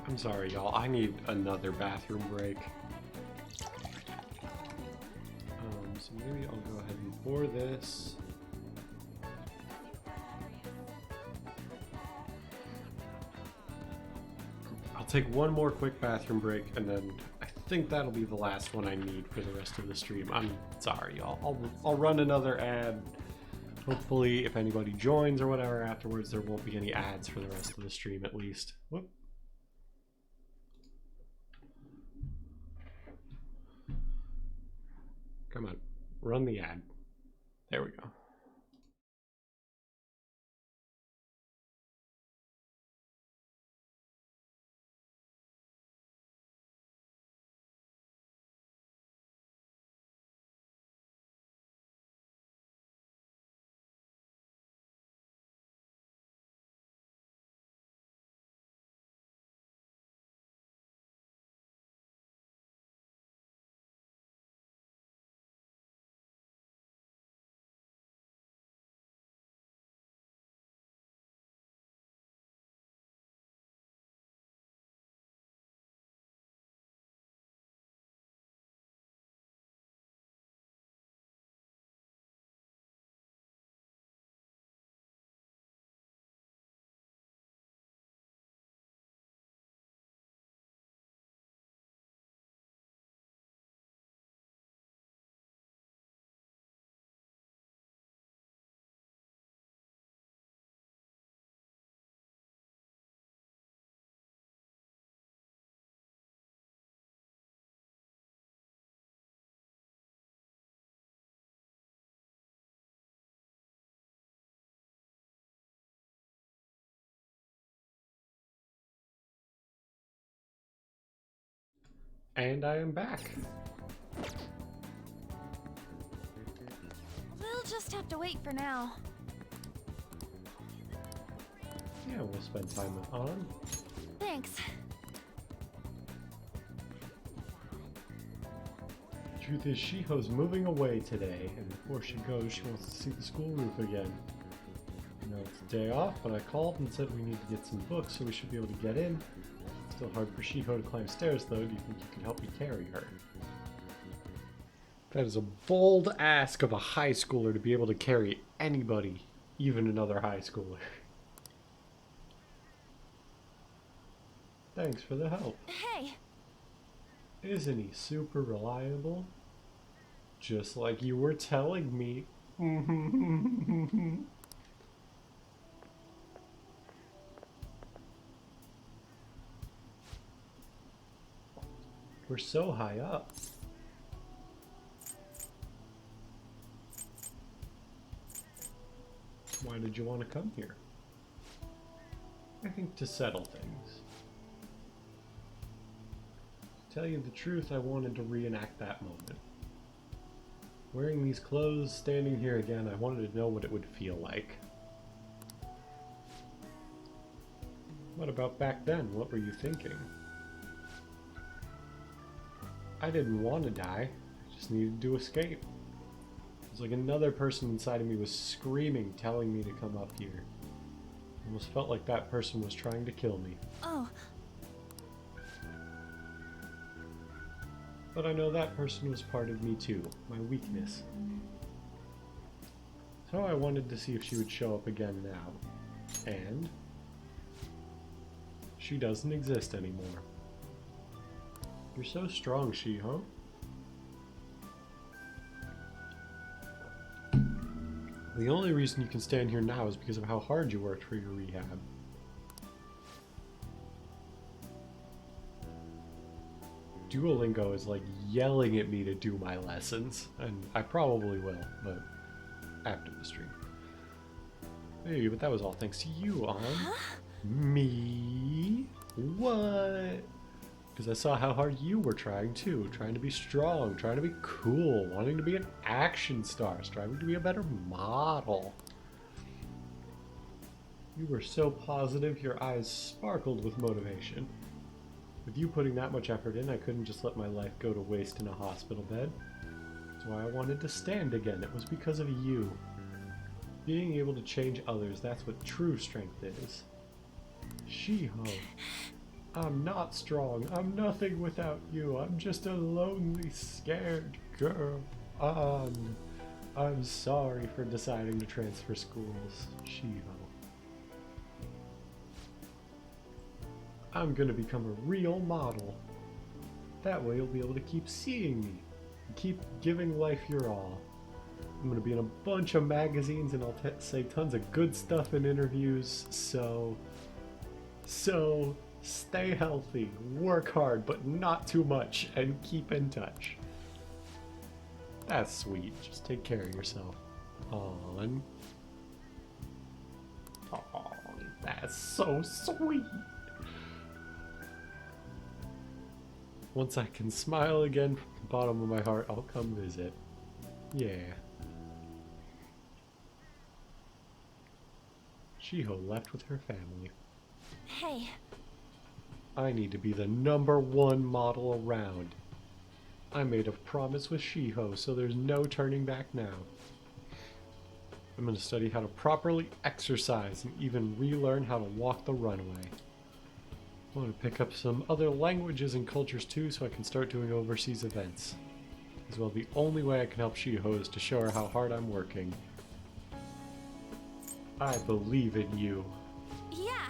I'm sorry, y'all. I need another bathroom break. So maybe I'll go ahead and pour this. I'll take one more quick bathroom break, and then I think that'll be the last one I need for the rest of the stream. I'm sorry, y'all. I'll run another ad. Hopefully, if anybody joins or whatever afterwards, there won't be any ads for the rest of the stream, at least. Whoop. Come on, run the ad. There we go. And I am back. We'll just have to wait for now. Yeah, we'll spend time with Han. Thanks. Truth is, Shiho's moving away today, and before she goes, she wants to see the school roof again. You know, it's a day off, but I called and said we need to get some books so we should be able to get in. Still hard for Shiho to climb stairs, though. Do you think you can help me carry her? That is a bold ask of a high schooler to be able to carry anybody, even another high schooler. Thanks for the help. Hey, Isn't he super reliable? Just like you were telling me. We're so high up. Why did you want to come here? I think to settle things. To tell you the truth, I wanted to reenact that moment. Wearing these clothes, standing here again, I wanted to know what it would feel like. What about back then? What were you thinking? I didn't want to die. I just needed to escape. It was like another person inside of me was screaming, telling me to come up here. I almost felt like that person was trying to kill me. oh, But I know that person was part of me too, my weakness. So I wanted to see if she would show up again now. And she doesn't exist anymore. You're so strong, Shiho. The only reason you can stand here now is because of how hard you worked for your rehab. Duolingo is like yelling at me to do my lessons, and I probably will, but after the stream. Hey, but that was all thanks to you, An. Me? What? Because I saw how hard you were trying too, trying to be strong, trying to be cool, wanting to be an action star, striving to be a better model. You were so positive, your eyes sparkled with motivation. With you putting that much effort in, I couldn't just let my life go to waste in a hospital bed. That's why I wanted to stand again. It was because of you. Being able to change others, that's what true strength is. Shiho, I'm not strong. I'm nothing without you. I'm just a lonely, scared girl. I'm sorry for deciding to transfer schools, Shiho. I'm gonna become a real model. That way you'll be able to keep seeing me. And keep giving life your all. I'm gonna be in a bunch of magazines and I'll say tons of good stuff in interviews, so stay healthy, work hard, but not too much, and keep in touch. That's sweet. Just take care of yourself. On. Oh, that's so sweet. Once I can smile again from the bottom of my heart, I'll come visit. Yeah. Shiho left with her family. hey, I need to be the #1 model around. I made a promise with Shiho, so there's no turning back now. I'm going to study how to properly exercise and even relearn how to walk the runway. I want to pick up some other languages and cultures too, so I can start doing overseas events. As well, the only way I can help Shiho is to show her how hard I'm working. I believe in you. yeah.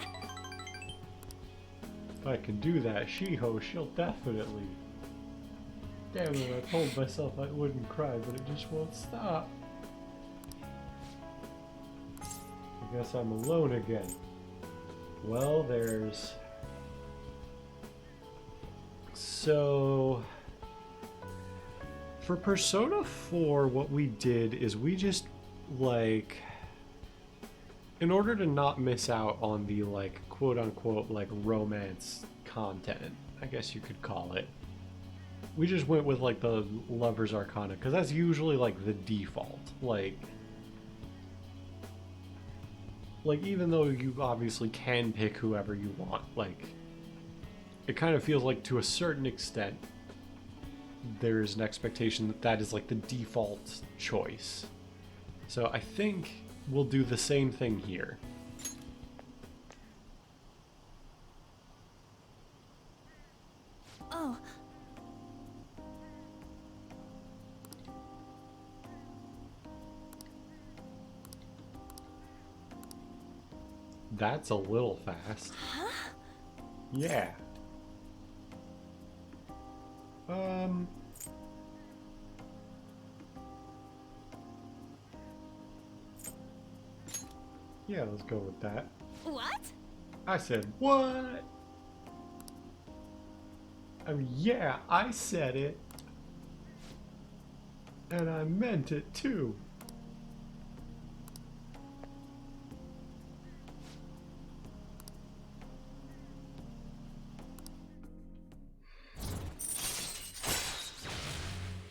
If I can do that, Shiho, she'll definitely. Damn it, I told myself I wouldn't cry, but it just won't stop. I guess I'm alone again. Well, there's... So... For Persona 4, what we did is we just, like... In order to not miss out on the, like, quote-unquote, like, romance content, I guess you could call it, we just went with like the Lover's Arcana because that's usually like the default. Like even though you obviously can pick whoever you want, like it kind of feels like to a certain extent there's an expectation that that is like the default choice. So I think we'll do the same thing here. Oh, That's a little fast. Yeah. Yeah, let's go with that. what? I said, what? I mean, yeah, I said it. And I meant it too.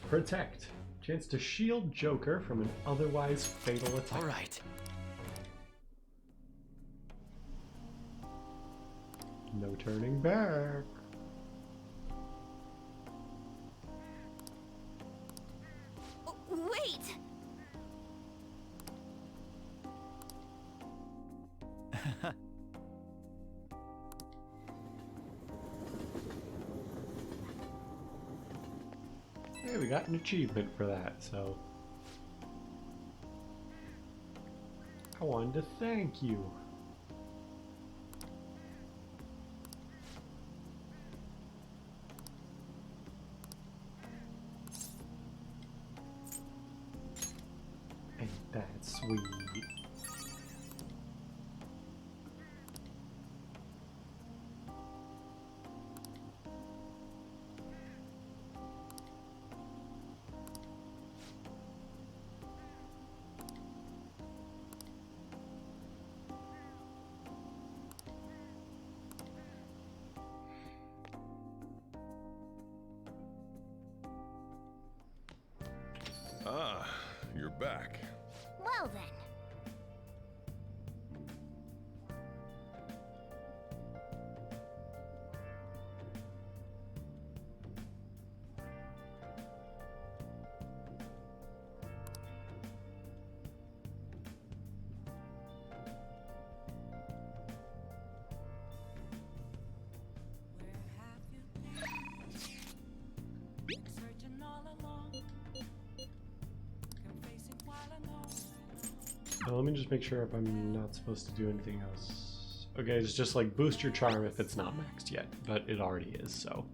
Protect. Chance to shield Joker from an otherwise fatal attack. All right. No turning back. Wait! Hey, we got an achievement for that, so I wanted to thank you. Ain't that sweet? Ah, you're back. Well then. Let me just make sure if I'm not supposed to do anything else. Okay, it's just like boost your charm if it's not maxed yet, but it already is, so.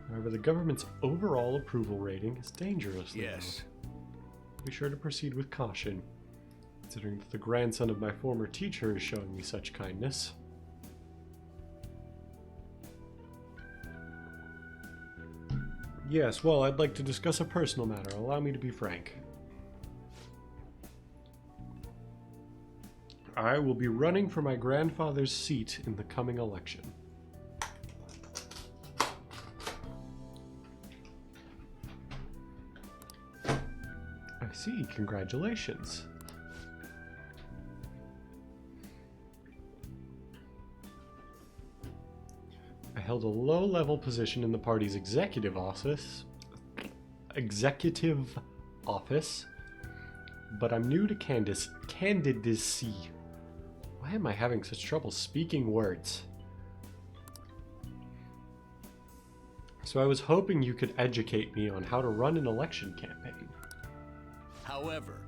However, the government's overall approval rating is dangerously low. Be sure to proceed with caution, considering that the grandson of my former teacher is showing me such kindness. Yes, well, I'd like to discuss a personal matter. Allow me to be frank. I will be running for my grandfather's seat in the coming election. I see. Congratulations. I held a low-level position in the party's executive office, but I'm new to candidacy. Why am I having such trouble speaking words? So I was hoping you could educate me on how to run an election campaign. However,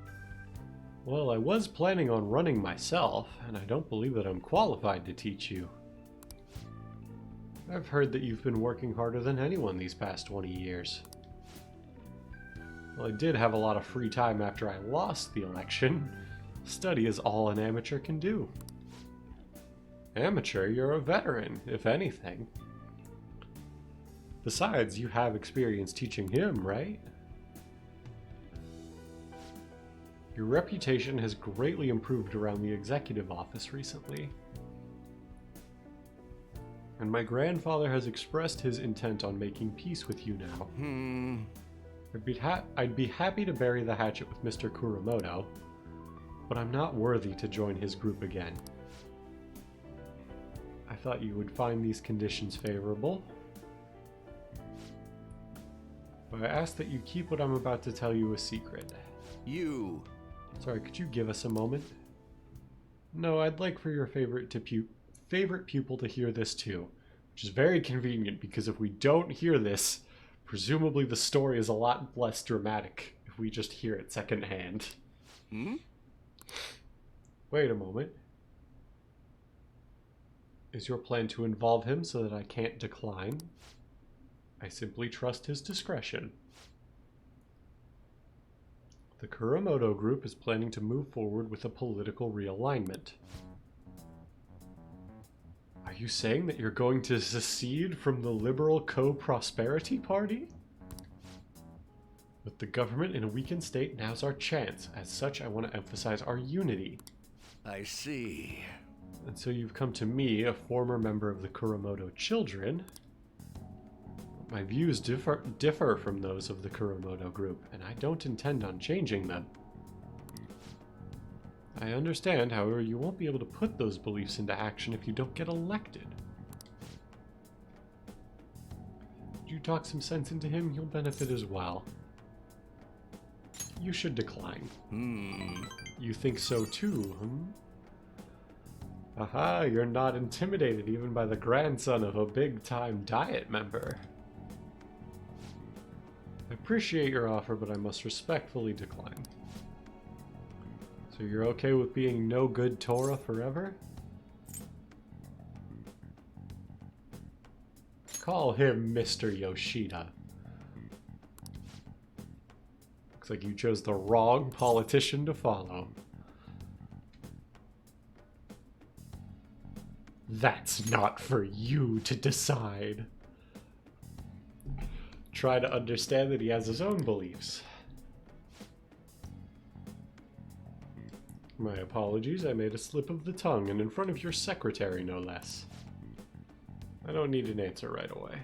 Well, I was planning on running myself, and I don't believe that I'm qualified to teach you. I've heard that you've been working harder than anyone these past 20 years. Well, I did have a lot of free time after I lost the election. Study is all an amateur can do. Amateur? You're a veteran, if anything. Besides, you have experience teaching him, right? Your reputation has greatly improved around the executive office recently. And my grandfather has expressed his intent on making peace with you now. I'd be happy to bury the hatchet with Mr. Kuramoto, but I'm not worthy to join his group again. I thought you would find these conditions favorable. But I ask that you keep what I'm about to tell you a secret. You. Sorry, could you give us a moment? No, I'd like for your favorite pupil to hear this too, which is very convenient because if we don't hear this, presumably the story is a lot less dramatic if we just hear it secondhand. Wait a moment. Is your plan to involve him so that I can't decline? I simply trust his discretion. The Kuramoto Group is planning to move forward with a political realignment. Are you saying that you're going to secede from the Liberal Co-Prosperity Party? With the government in a weakened state, now's our chance. As such, I want to emphasize our unity. I see. And so you've come to me, a former member of the Kuramoto children. My views differ from those of the Kuramoto Group, and I don't intend on changing them. I understand, however, you won't be able to put those beliefs into action if you don't get elected. If you talk some sense into him, you'll benefit as well. You should decline. You think so too, Aha, you're not intimidated even by the grandson of a big-time Diet member. I appreciate your offer, but I must respectfully decline. So you're okay with being no good Tora forever? Call him Mr. Yoshida. Looks like you chose the wrong politician to follow. That's not for you to decide. Try to understand that he has his own beliefs. My apologies, I made a slip of the tongue, and in front of your secretary, no less. I don't need an answer right away.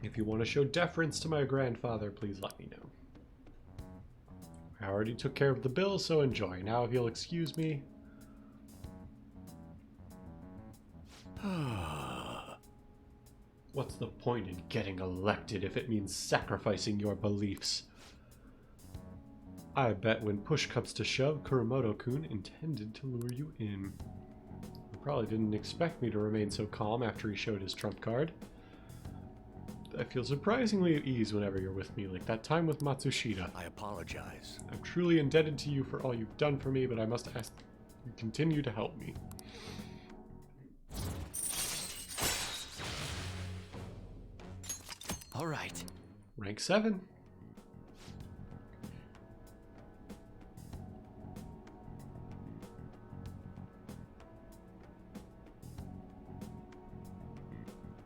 If you want to show deference to my grandfather, please let me know. I already took care of the bill, so enjoy. Now if you'll excuse me. What's the point in getting elected if it means sacrificing your beliefs? I bet when push comes to shove, Kuramoto-kun intended to lure you in. You probably didn't expect me to remain so calm after he showed his trump card. I feel surprisingly at ease whenever you're with me, like that time with Matsushita. I apologize. I'm truly indebted to you for all you've done for me, but I must ask you continue to help me. All right. Rank 7.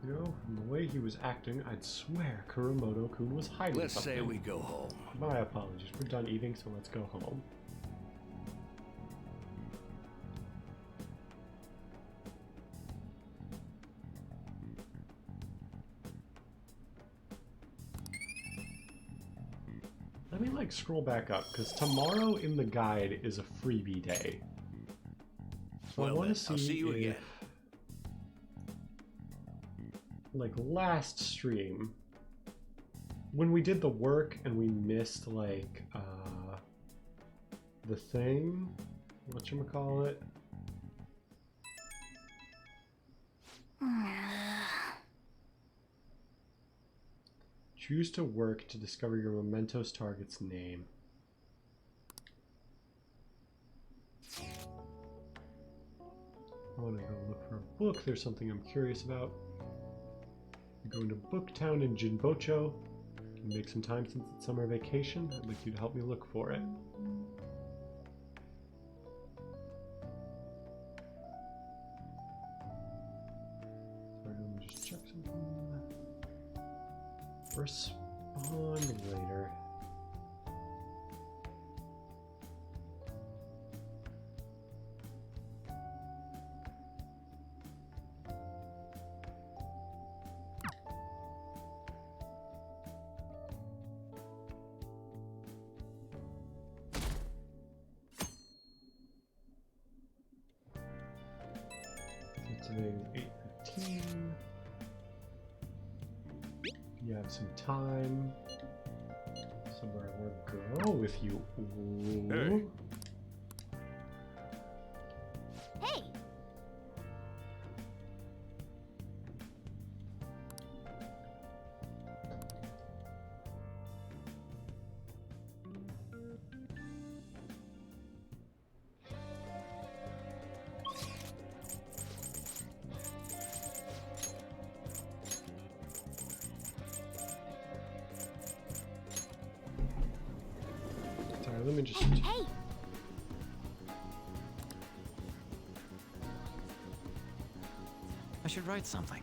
You know, from the way he was acting, I'd swear Kuramoto-kun was hiding Let's something. say we go home. My apologies. We're done eating, so let's go home. Let me scroll back up, because tomorrow in the guide is a freebie day. So I Well, want then, to see I'll see you if, again. last stream, when we did the work and we missed the thing, whatchamacallit? Choose to work to discover your mementos target's name. I want to go look for a book. There's something I'm curious about. You're going to Booktown in Jinbocho. Can you make some time since it's summer vacation? I'd like you to help me look for it. Sorry, let me just check something. Respond later. Today's 8:15. You have some time. Somewhere I want to go with you. Ooh. Hey. Hey! Sorry, let me just. Hey! I should write something.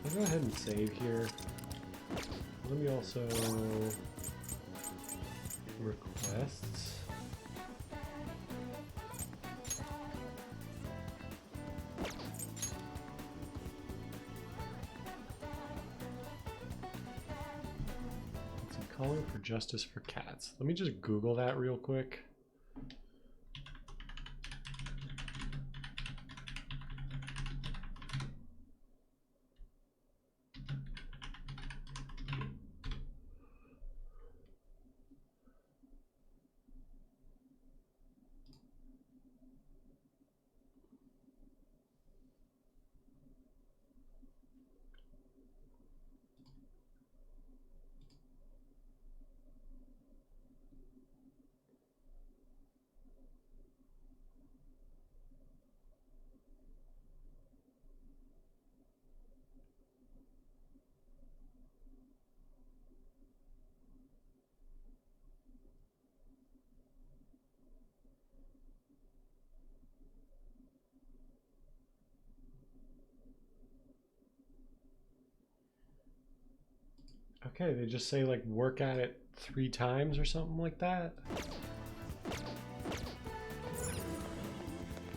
I'll go ahead and save here. Let me also requests. It's a calling for justice for cats. Let me just Google that real quick. Okay, they just say like work at it 3 times or something like that.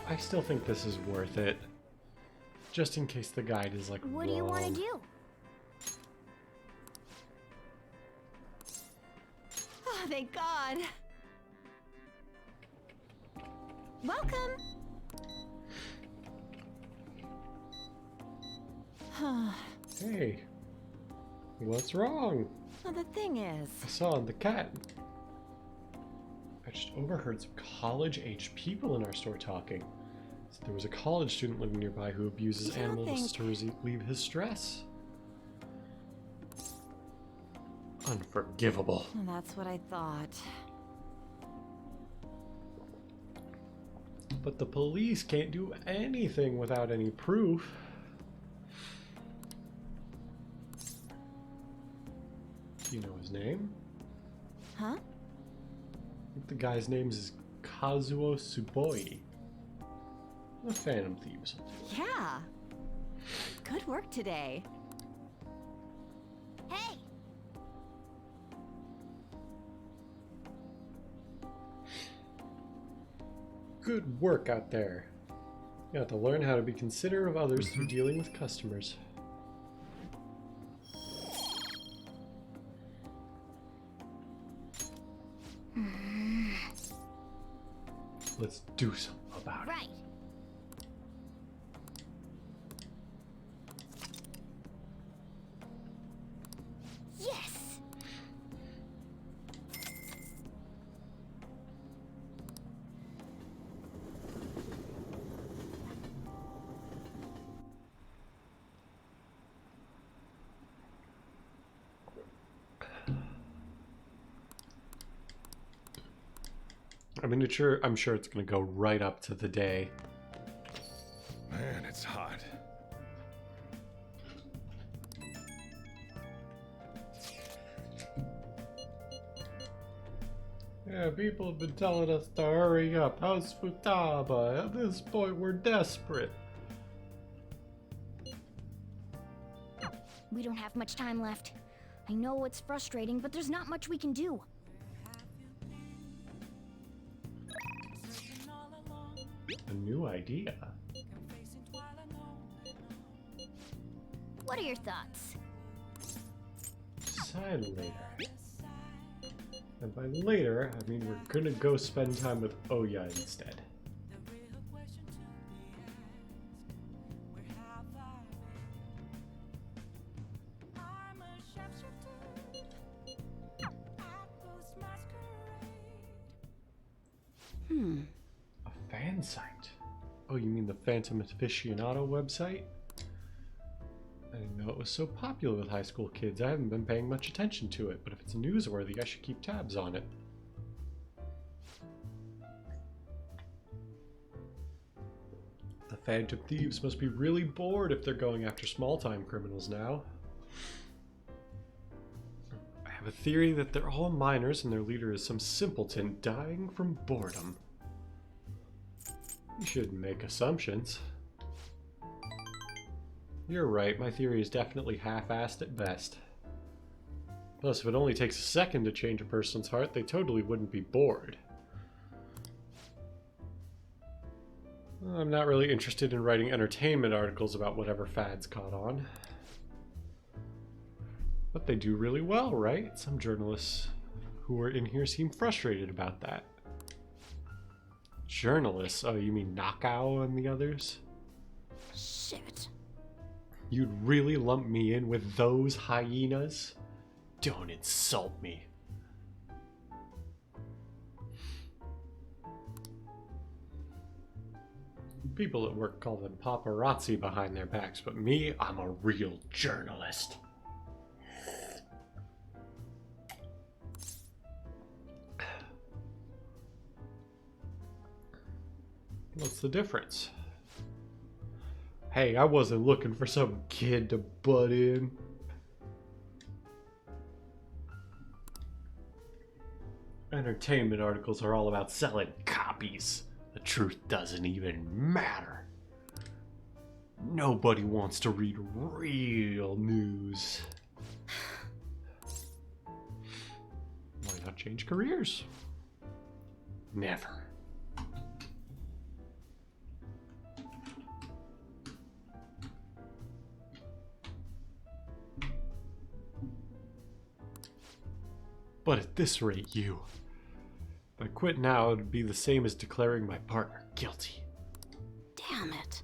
I still think this is worth it. Just in case the guide is like What do you want to wrong. do? Oh, thank God. Welcome. Hey, what's wrong? Well, the thing is, I saw the cat. I just overheard some college-age people in our store talking. So there was a college student living nearby who abuses You don't animals think- to relieve his stress. Unforgivable. well, that's what I thought. But the police can't do anything without any proof. Do you know his name? Huh? I think the guy's name is Kazuo Tsuboi. The Phantom Thieves. Yeah. Good work today. Hey! Good work out there. You have to learn how to be considerate of others through dealing with customers. Let's do something about it. Right. Yes! I'm sure it's gonna go right up to the day. Man, it's hot. Yeah, people have been telling us to hurry up. How's Futaba? At this point, we're desperate. We don't have much time left. I know it's frustrating, but there's not much we can do. A new idea. What are your thoughts? Decide later. And by later, I mean we're gonna go spend time with Oya instead. A fan site. Oh, you mean the Phantom Aficionado website? I didn't know it was so popular with high school kids. I haven't been paying much attention to it, but if it's newsworthy, I should keep tabs on it. The Phantom Thieves must be really bored if they're going after small-time criminals now. I have a theory that they're all minors and their leader is some simpleton dying from boredom. You shouldn't make assumptions. You're right, my theory is definitely half-assed at best. Plus, if it only takes a second to change a person's heart, they totally wouldn't be bored. I'm not really interested in writing entertainment articles about whatever fads caught on. But they do really well, right? Some journalists who are in here seem frustrated about that. Journalists? Oh, you mean Nakao and the others? Shit. You'd really lump me in with those hyenas? Don't insult me. People at work call them paparazzi behind their backs, but me, I'm a real journalist. What's the difference? Hey, I wasn't looking for some kid to butt in. Entertainment articles are all about selling copies. The truth doesn't even matter. Nobody wants to read real news. Why not change careers? Never. But at this rate, if I quit now, it would be the same as declaring my partner guilty. Damn it.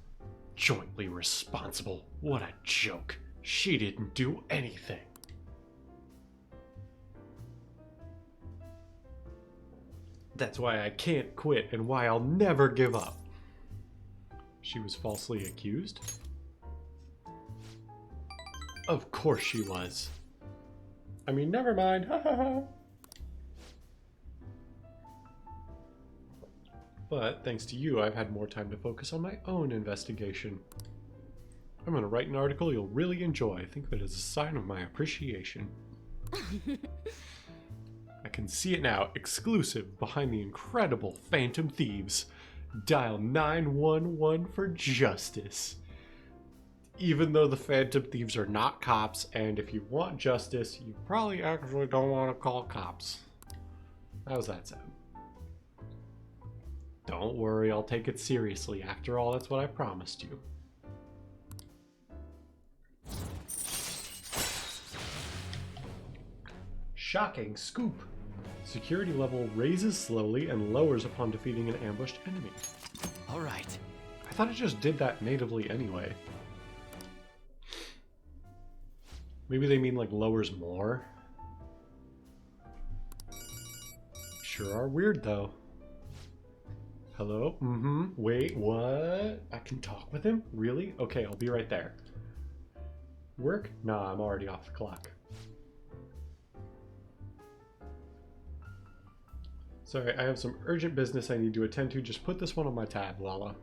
Jointly responsible. What a joke. She didn't do anything. That's why I can't quit and why I'll never give up. She was falsely accused? Of course she was. I mean, never mind. Ha ha ha. But thanks to you, I've had more time to focus on my own investigation. I'm going to write an article you'll really enjoy. I think of it as a sign of my appreciation. I can see it now, exclusive behind the incredible Phantom Thieves. Dial 911 for justice. Even though the Phantom Thieves are not cops, and if you want justice, you probably actually don't want to call cops. How's that sound? Don't worry, I'll take it seriously. After all, that's what I promised you. Shocking scoop. Security level raises slowly and lowers upon defeating an ambushed enemy. All right. I thought it just did that natively anyway. Maybe they mean like lowers more. Sure are weird though. Hello? Mm-hmm. Wait, what? I can talk with him? Really? Okay, I'll be right there. Work? Nah, I'm already off the clock. Sorry, I have some urgent business I need to attend to. Just put this one on my tab, Lala.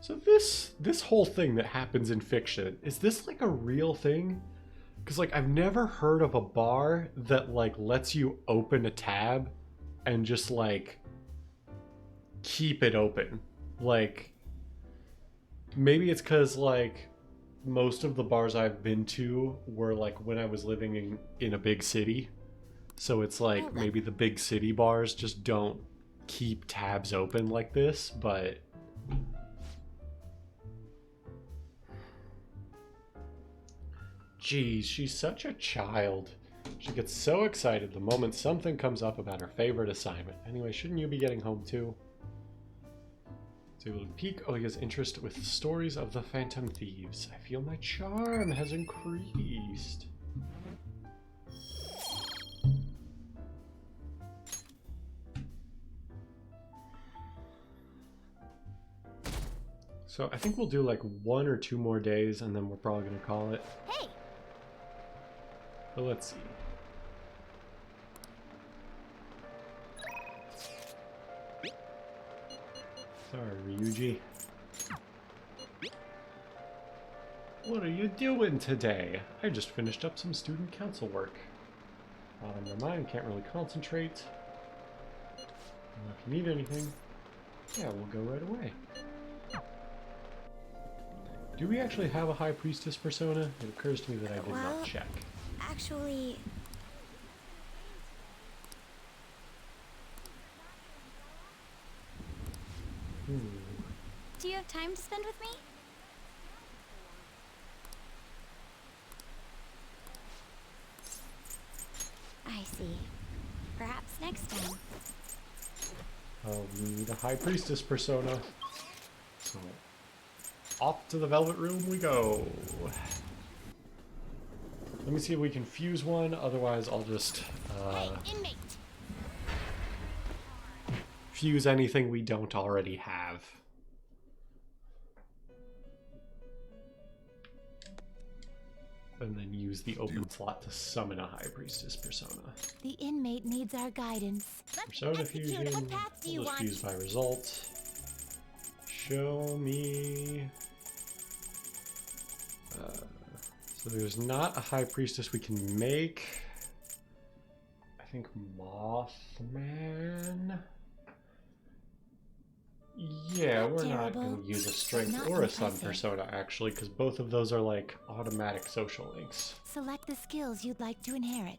So this whole thing that happens in fiction, is this like a real thing? Because like I've never heard of a bar that like lets you open a tab and just like keep it open. Like maybe it's because like most of the bars I've been to were like when I was living in a big city. So it's like maybe the big city bars just don't keep tabs open like this, but geez, she's such a child. She gets so excited the moment something comes up about her favorite assignment. Anyway, shouldn't you be getting home too? So able to peek. Oh, he has interest with stories of the Phantom Thieves. I feel my charm has increased. So I think we'll do like 1 or 2 more days and then we're probably gonna call it. Hey! But let's see. Sorry, Ryuji. What are you doing today? I just finished up some student council work. My mind can't really concentrate. If you need anything, yeah, we'll go right away. Do we actually have a High Priestess persona? It occurs to me that I did not check. Actually... Do you have time to spend with me? I see. Perhaps next time. Oh, we need a High Priestess persona. So, off to the Velvet Room we go. Let me see if we can fuse one, otherwise I'll just Hey, inmate! fuse anything we don't already have. And then use the open slot to summon a High Priestess persona. The inmate needs our guidance. Persona fusion. What path do you We'll just want? fuse by result. Show me. So there's not a High Priestess we can make. I think Mothman. Yeah, Not we're not terrible. going to use a Strength Not or a Sun impressive. persona actually, because both of those are like automatic social links. Select the skills you'd like to inherit.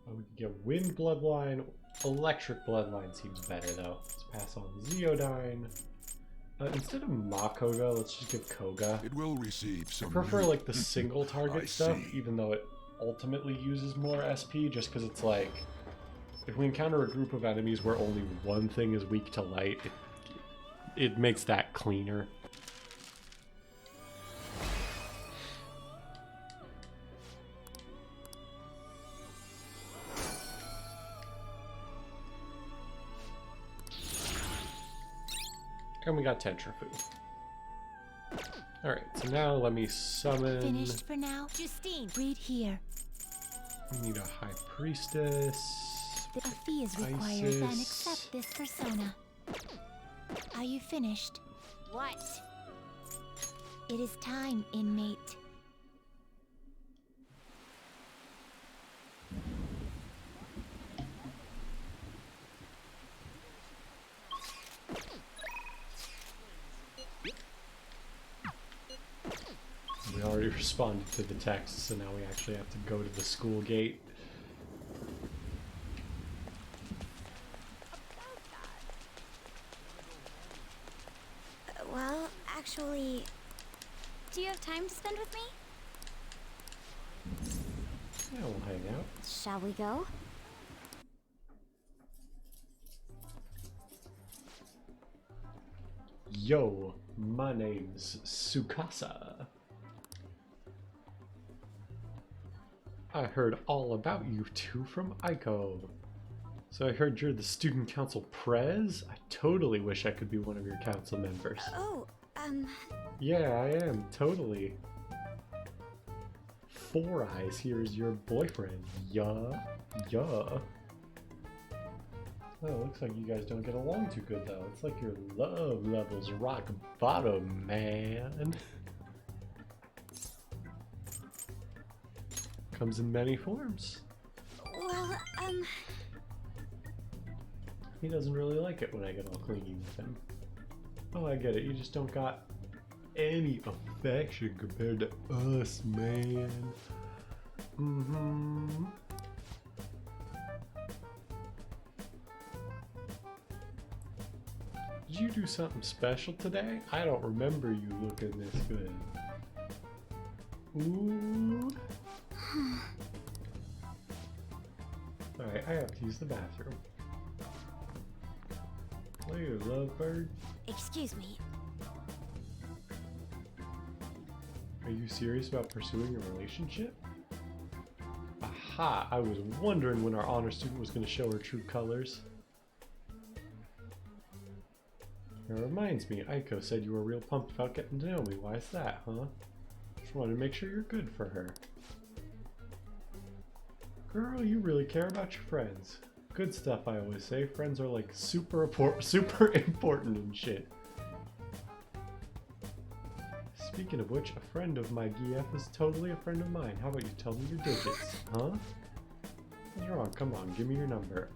We could get Wind Bloodline. Electric Bloodline seems better though. Let's pass on Zeodyne. Instead of Makoga, let's just give Koga. It will receive I some. prefer like the single target I stuff, see. even though it ultimately uses more SP, just because it's like, if we encounter a group of enemies where only one thing is weak to light, it makes that cleaner. And we got Tentrafu. Alright, so now let me summon... Finished for now? Justine, read here. We need a High Priestess. A fee is required, then Isis. accept this persona. Are you finished? What? It is time, inmate. We already responded to the text, so now we actually have to go to the school gate. Well, actually... Do you have time to spend with me? Yeah, we'll hang out. Shall we go? Yo, my name's Tsukasa. I heard all about you two from Aiko. So I heard you're the student council prez? I totally wish I could be one of your council members. Oh, Yeah, I am, totally. Four Eyes here is your boyfriend. Yeah. Oh, looks like you guys don't get along too good though. It's like your love level's rock bottom, man. Comes in many forms. well, He doesn't really like it when I get all clingy with him. Oh, I get it. You just don't got any affection compared to us, man. Did you do something special today? I don't remember you looking this good. Ooh. Alright, I have to use the bathroom. Later, lovebird. Excuse me. Are you serious about pursuing a relationship? Aha! I was wondering when our honor student was going to show her true colors. It reminds me, Aiko said you were real pumped about getting to know me. Why is that, huh? Just wanted to make sure you're good for her. Girl, you really care about your friends. Good stuff, I always say. Friends are like super important and shit. Speaking of which, a friend of my GF is totally a friend of mine. How about you tell me your digits, huh? What's wrong? Come on, give me your number.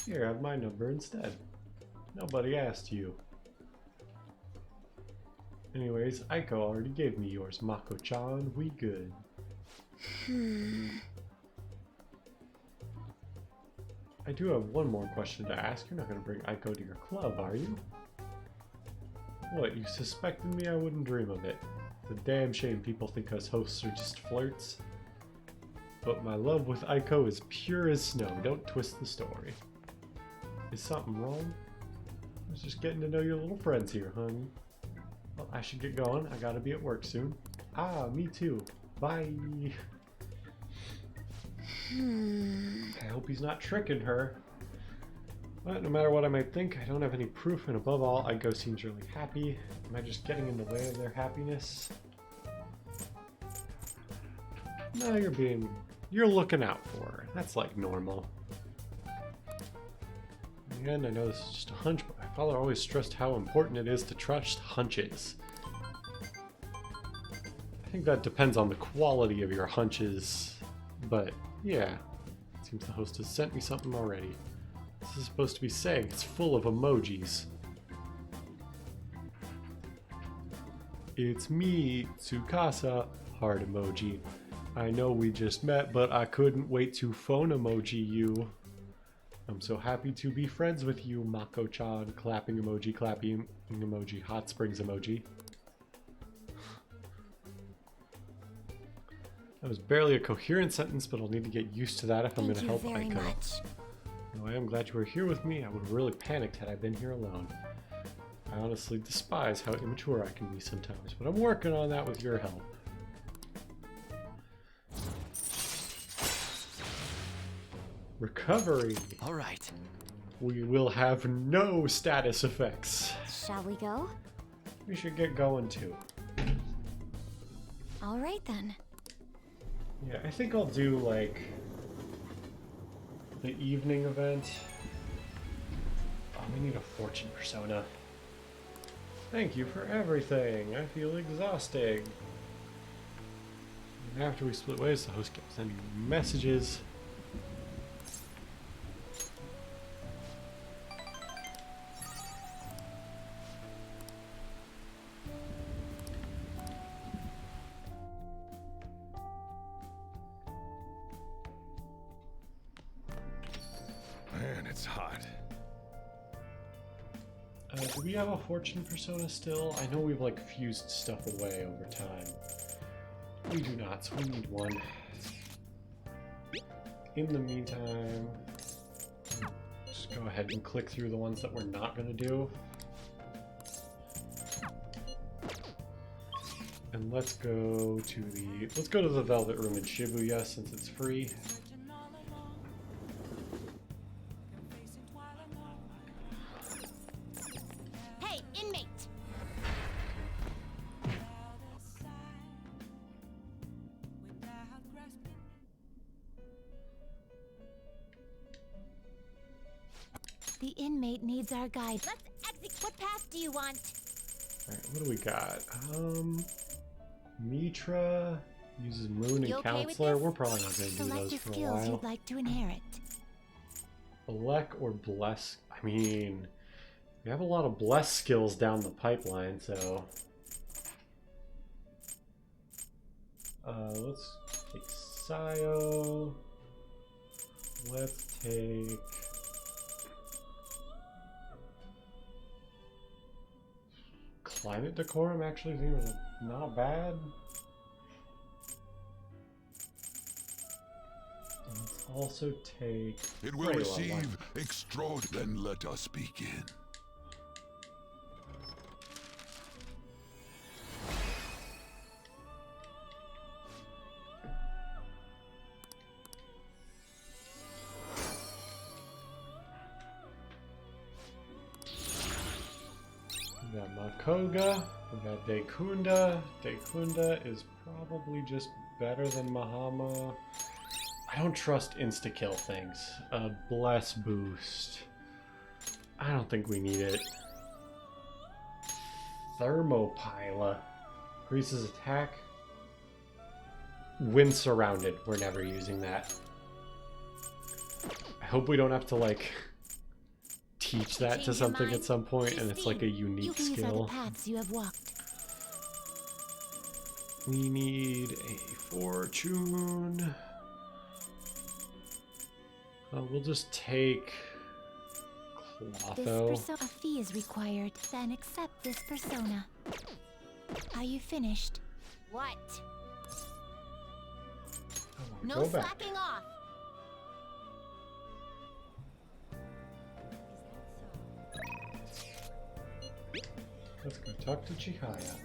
Here, have my number instead. Nobody asked you. Anyways, Aiko already gave me yours, Mako-chan. We good. I do have one more question to ask. You're not going to bring Aiko to your club, are you? What, you suspected me? I wouldn't dream of it. It's a damn shame people think us hosts are just flirts. But my love with Aiko is pure as snow. Don't twist the story. Is something wrong? I was just getting to know your little friends here, honey. Well, I should get going. I gotta be at work soon. Ah, me too. Bye. I hope he's not tricking her. But no matter what I might think, I don't have any proof, and above all, Aiko seems really happy. Am I just getting in the way of their happiness? No, you're looking out for her. That's like normal. And I know this is just a hunch, but my father always stressed how important it is to trust hunches. I think that depends on the quality of your hunches, but yeah. It seems the host has sent me something already. This is supposed to be saying it's full of emojis. It's me, Tsukasa, heart emoji. I know we just met, but I couldn't wait to phone emoji you. I'm so happy to be friends with you, Mako-chan. Clapping emoji, hot springs emoji. That was barely a coherent sentence, but I'll need to get used to that if I'm going to help Aiko. Thank you very much. No, I am glad you were here with me. I would have really panicked had I been here alone. I honestly despise how immature I can be sometimes, but I'm working on that with your help. Recovery. All right. We will have no status effects. Shall we go? We should get going too. All right then. Yeah, I think I'll do like the evening event. Oh, we need a fortune persona. Thank you for everything. I feel exhausting. And after we split ways, the host kept sending messages. Man, it's hot. Do we have a fortune persona still? I know we've like fused stuff away over time. We do not, so we need one. In the meantime, just go ahead and click through the ones that we're not going to do. And let's go to the Velvet Room in Shibuya since it's free. Hey, inmate! The inmate needs our guide. Let's exit. What path do you want? Alright, what do we got? Mitra uses Moon and You okay with Counselor. this? We're probably not going to do Select those the for a skills while. you'd like to inherit. Elect or bless. I mean, we have a lot of bless skills down the pipeline, so let's take Sio. Let's take climate decorum. Actually, seems not bad. Let's also take. It will Freya receive one. extraordinary. Then let us begin. We got Makoga, we got Dekunda. Dekunda is probably just better than Mahama. I don't trust insta-kill things. Bless boost. I don't think we need it. Thermopyla. Increases attack. When surrounded. We're never using that. I hope we don't have to, like, teach that Change to your something mind? at some point, and it's like a unique These are the skill. paths you have walked. We need a fortune. We'll just take This Clotho. a fee is required. Then accept this persona. Are you finished? What? I wanna No go back. slacking off. Let's go talk to Chihaya.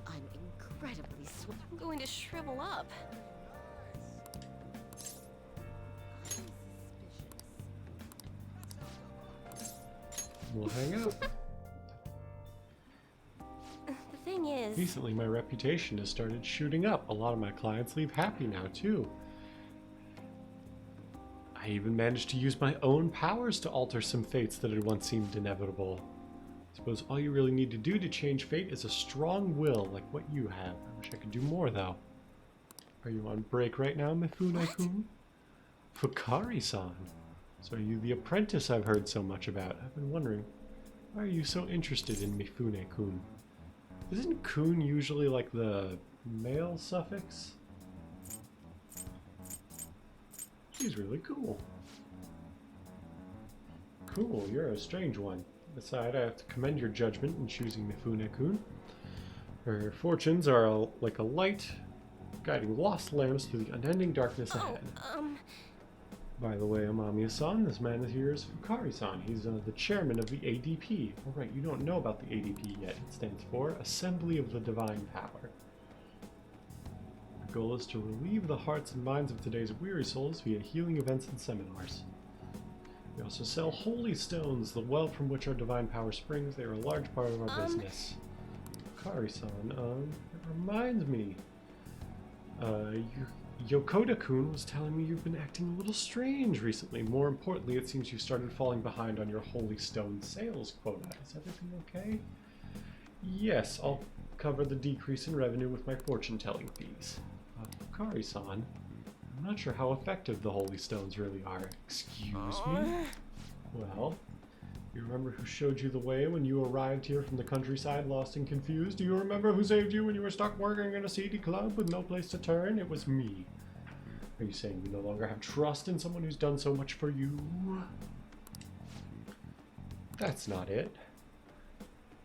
I'm incredibly sweaty. I'm going to shrivel up. We'll hang out. The thing is, Recently, my reputation has started shooting up. A lot of my clients leave happy now, too. I even managed to use my own powers to alter some fates that had once seemed inevitable. I suppose all you really need to do to change fate is a strong will like what you have. I wish I could do more, though. Are you on break right now, Mifune-kun? Fukari-san. So are you the apprentice I've heard so much about? I've been wondering, why are you so interested in Mifune-kun? Isn't kun usually like the male suffix? She's really cool. Cool, you're a strange one. Besides, I have to commend your judgment in choosing Mifune-kun. Her fortunes are like a light, guiding lost lambs through the unending darkness ahead. By the way, Amamiya-san, this man here is Fukari-san. He's the chairman of the ADP. Oh, right, you don't know about the ADP yet. It stands for Assembly of the Divine Power. Our goal is to relieve the hearts and minds of today's weary souls via healing events and seminars. We also sell holy stones, the well from which our divine power springs. They are a large part of our business. Fukari-san, it reminds me. Yokota-kun was telling me you've been acting a little strange recently. More importantly, it seems you started falling behind on your Holy Stone sales quota. Is everything okay? Yes, I'll cover the decrease in revenue with my fortune-telling fees. Fukari-san, I'm not sure how effective the Holy Stones really are. Excuse me? Well, you remember who showed you the way when you arrived here from the countryside, lost and confused? Do you remember who saved you when you were stuck working in a seedy club with no place to turn? It was me. Are you saying you no longer have trust in someone who's done so much for you? That's not it.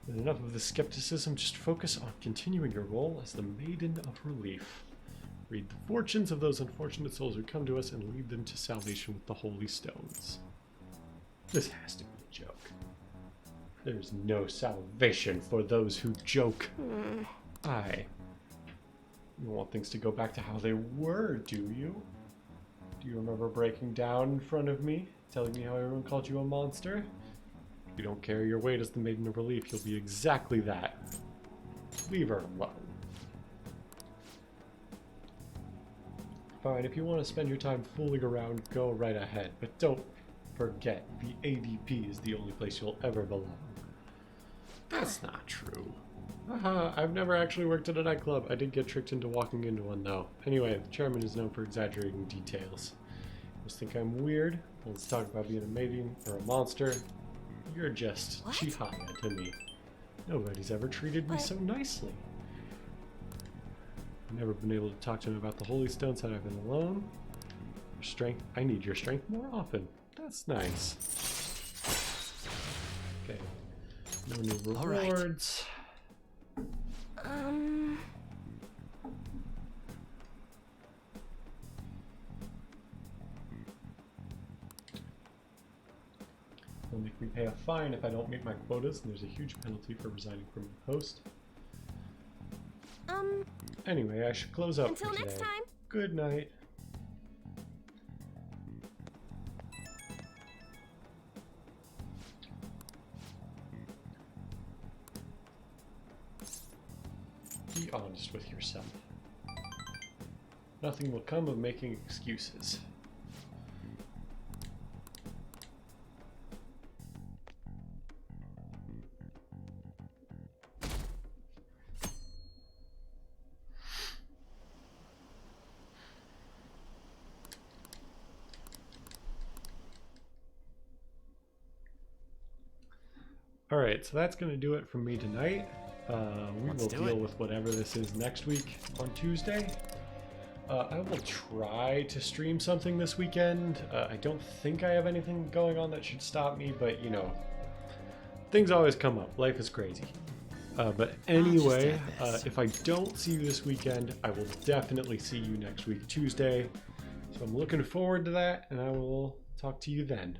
With enough of the skepticism, just focus on continuing your role as the Maiden of Relief. Read the fortunes of those unfortunate souls who come to us and lead them to salvation with the Holy Stones. This has to be a joke. There's no salvation for those who joke. Aye. You want things to go back to how they were, do you? Do you remember breaking down in front of me, telling me how everyone called you a monster? If you don't carry your weight as the Maiden of Relief, you'll be exactly that. Leave her alone. Fine, if you want to spend your time fooling around, go right ahead. But don't forget, the ADP is the only place you'll ever belong. That's not true. I've never actually worked at a nightclub. I did get tricked into walking into one though. Anyway, the chairman is known for exaggerating details. You must think I'm weird. Let's talk about being a maiden or a monster. You're just What? Chihaya to me. Nobody's ever treated me so nicely. I've never been able to talk to him about the Holy Stones had I been alone. Your strength. I need your strength more often. That's nice. Okay. No new All right. rewards. They'll make me pay a fine if I don't meet my quotas, and there's a huge penalty for resigning from the post. Anyway, I should close up Until for next today. time. Good night. Be honest with yourself. Nothing will come of making excuses. Alright, so that's going to do it from me tonight. We Let's will do deal it. with whatever this is next week on Tuesday. I will try to stream something this weekend. I don't think I have anything going on that should stop me, but you know, things always come up. Life is crazy. But anyway, add this. if I don't see you this weekend, I will definitely see you next week, Tuesday. So I'm looking forward to that, and I will talk to you then.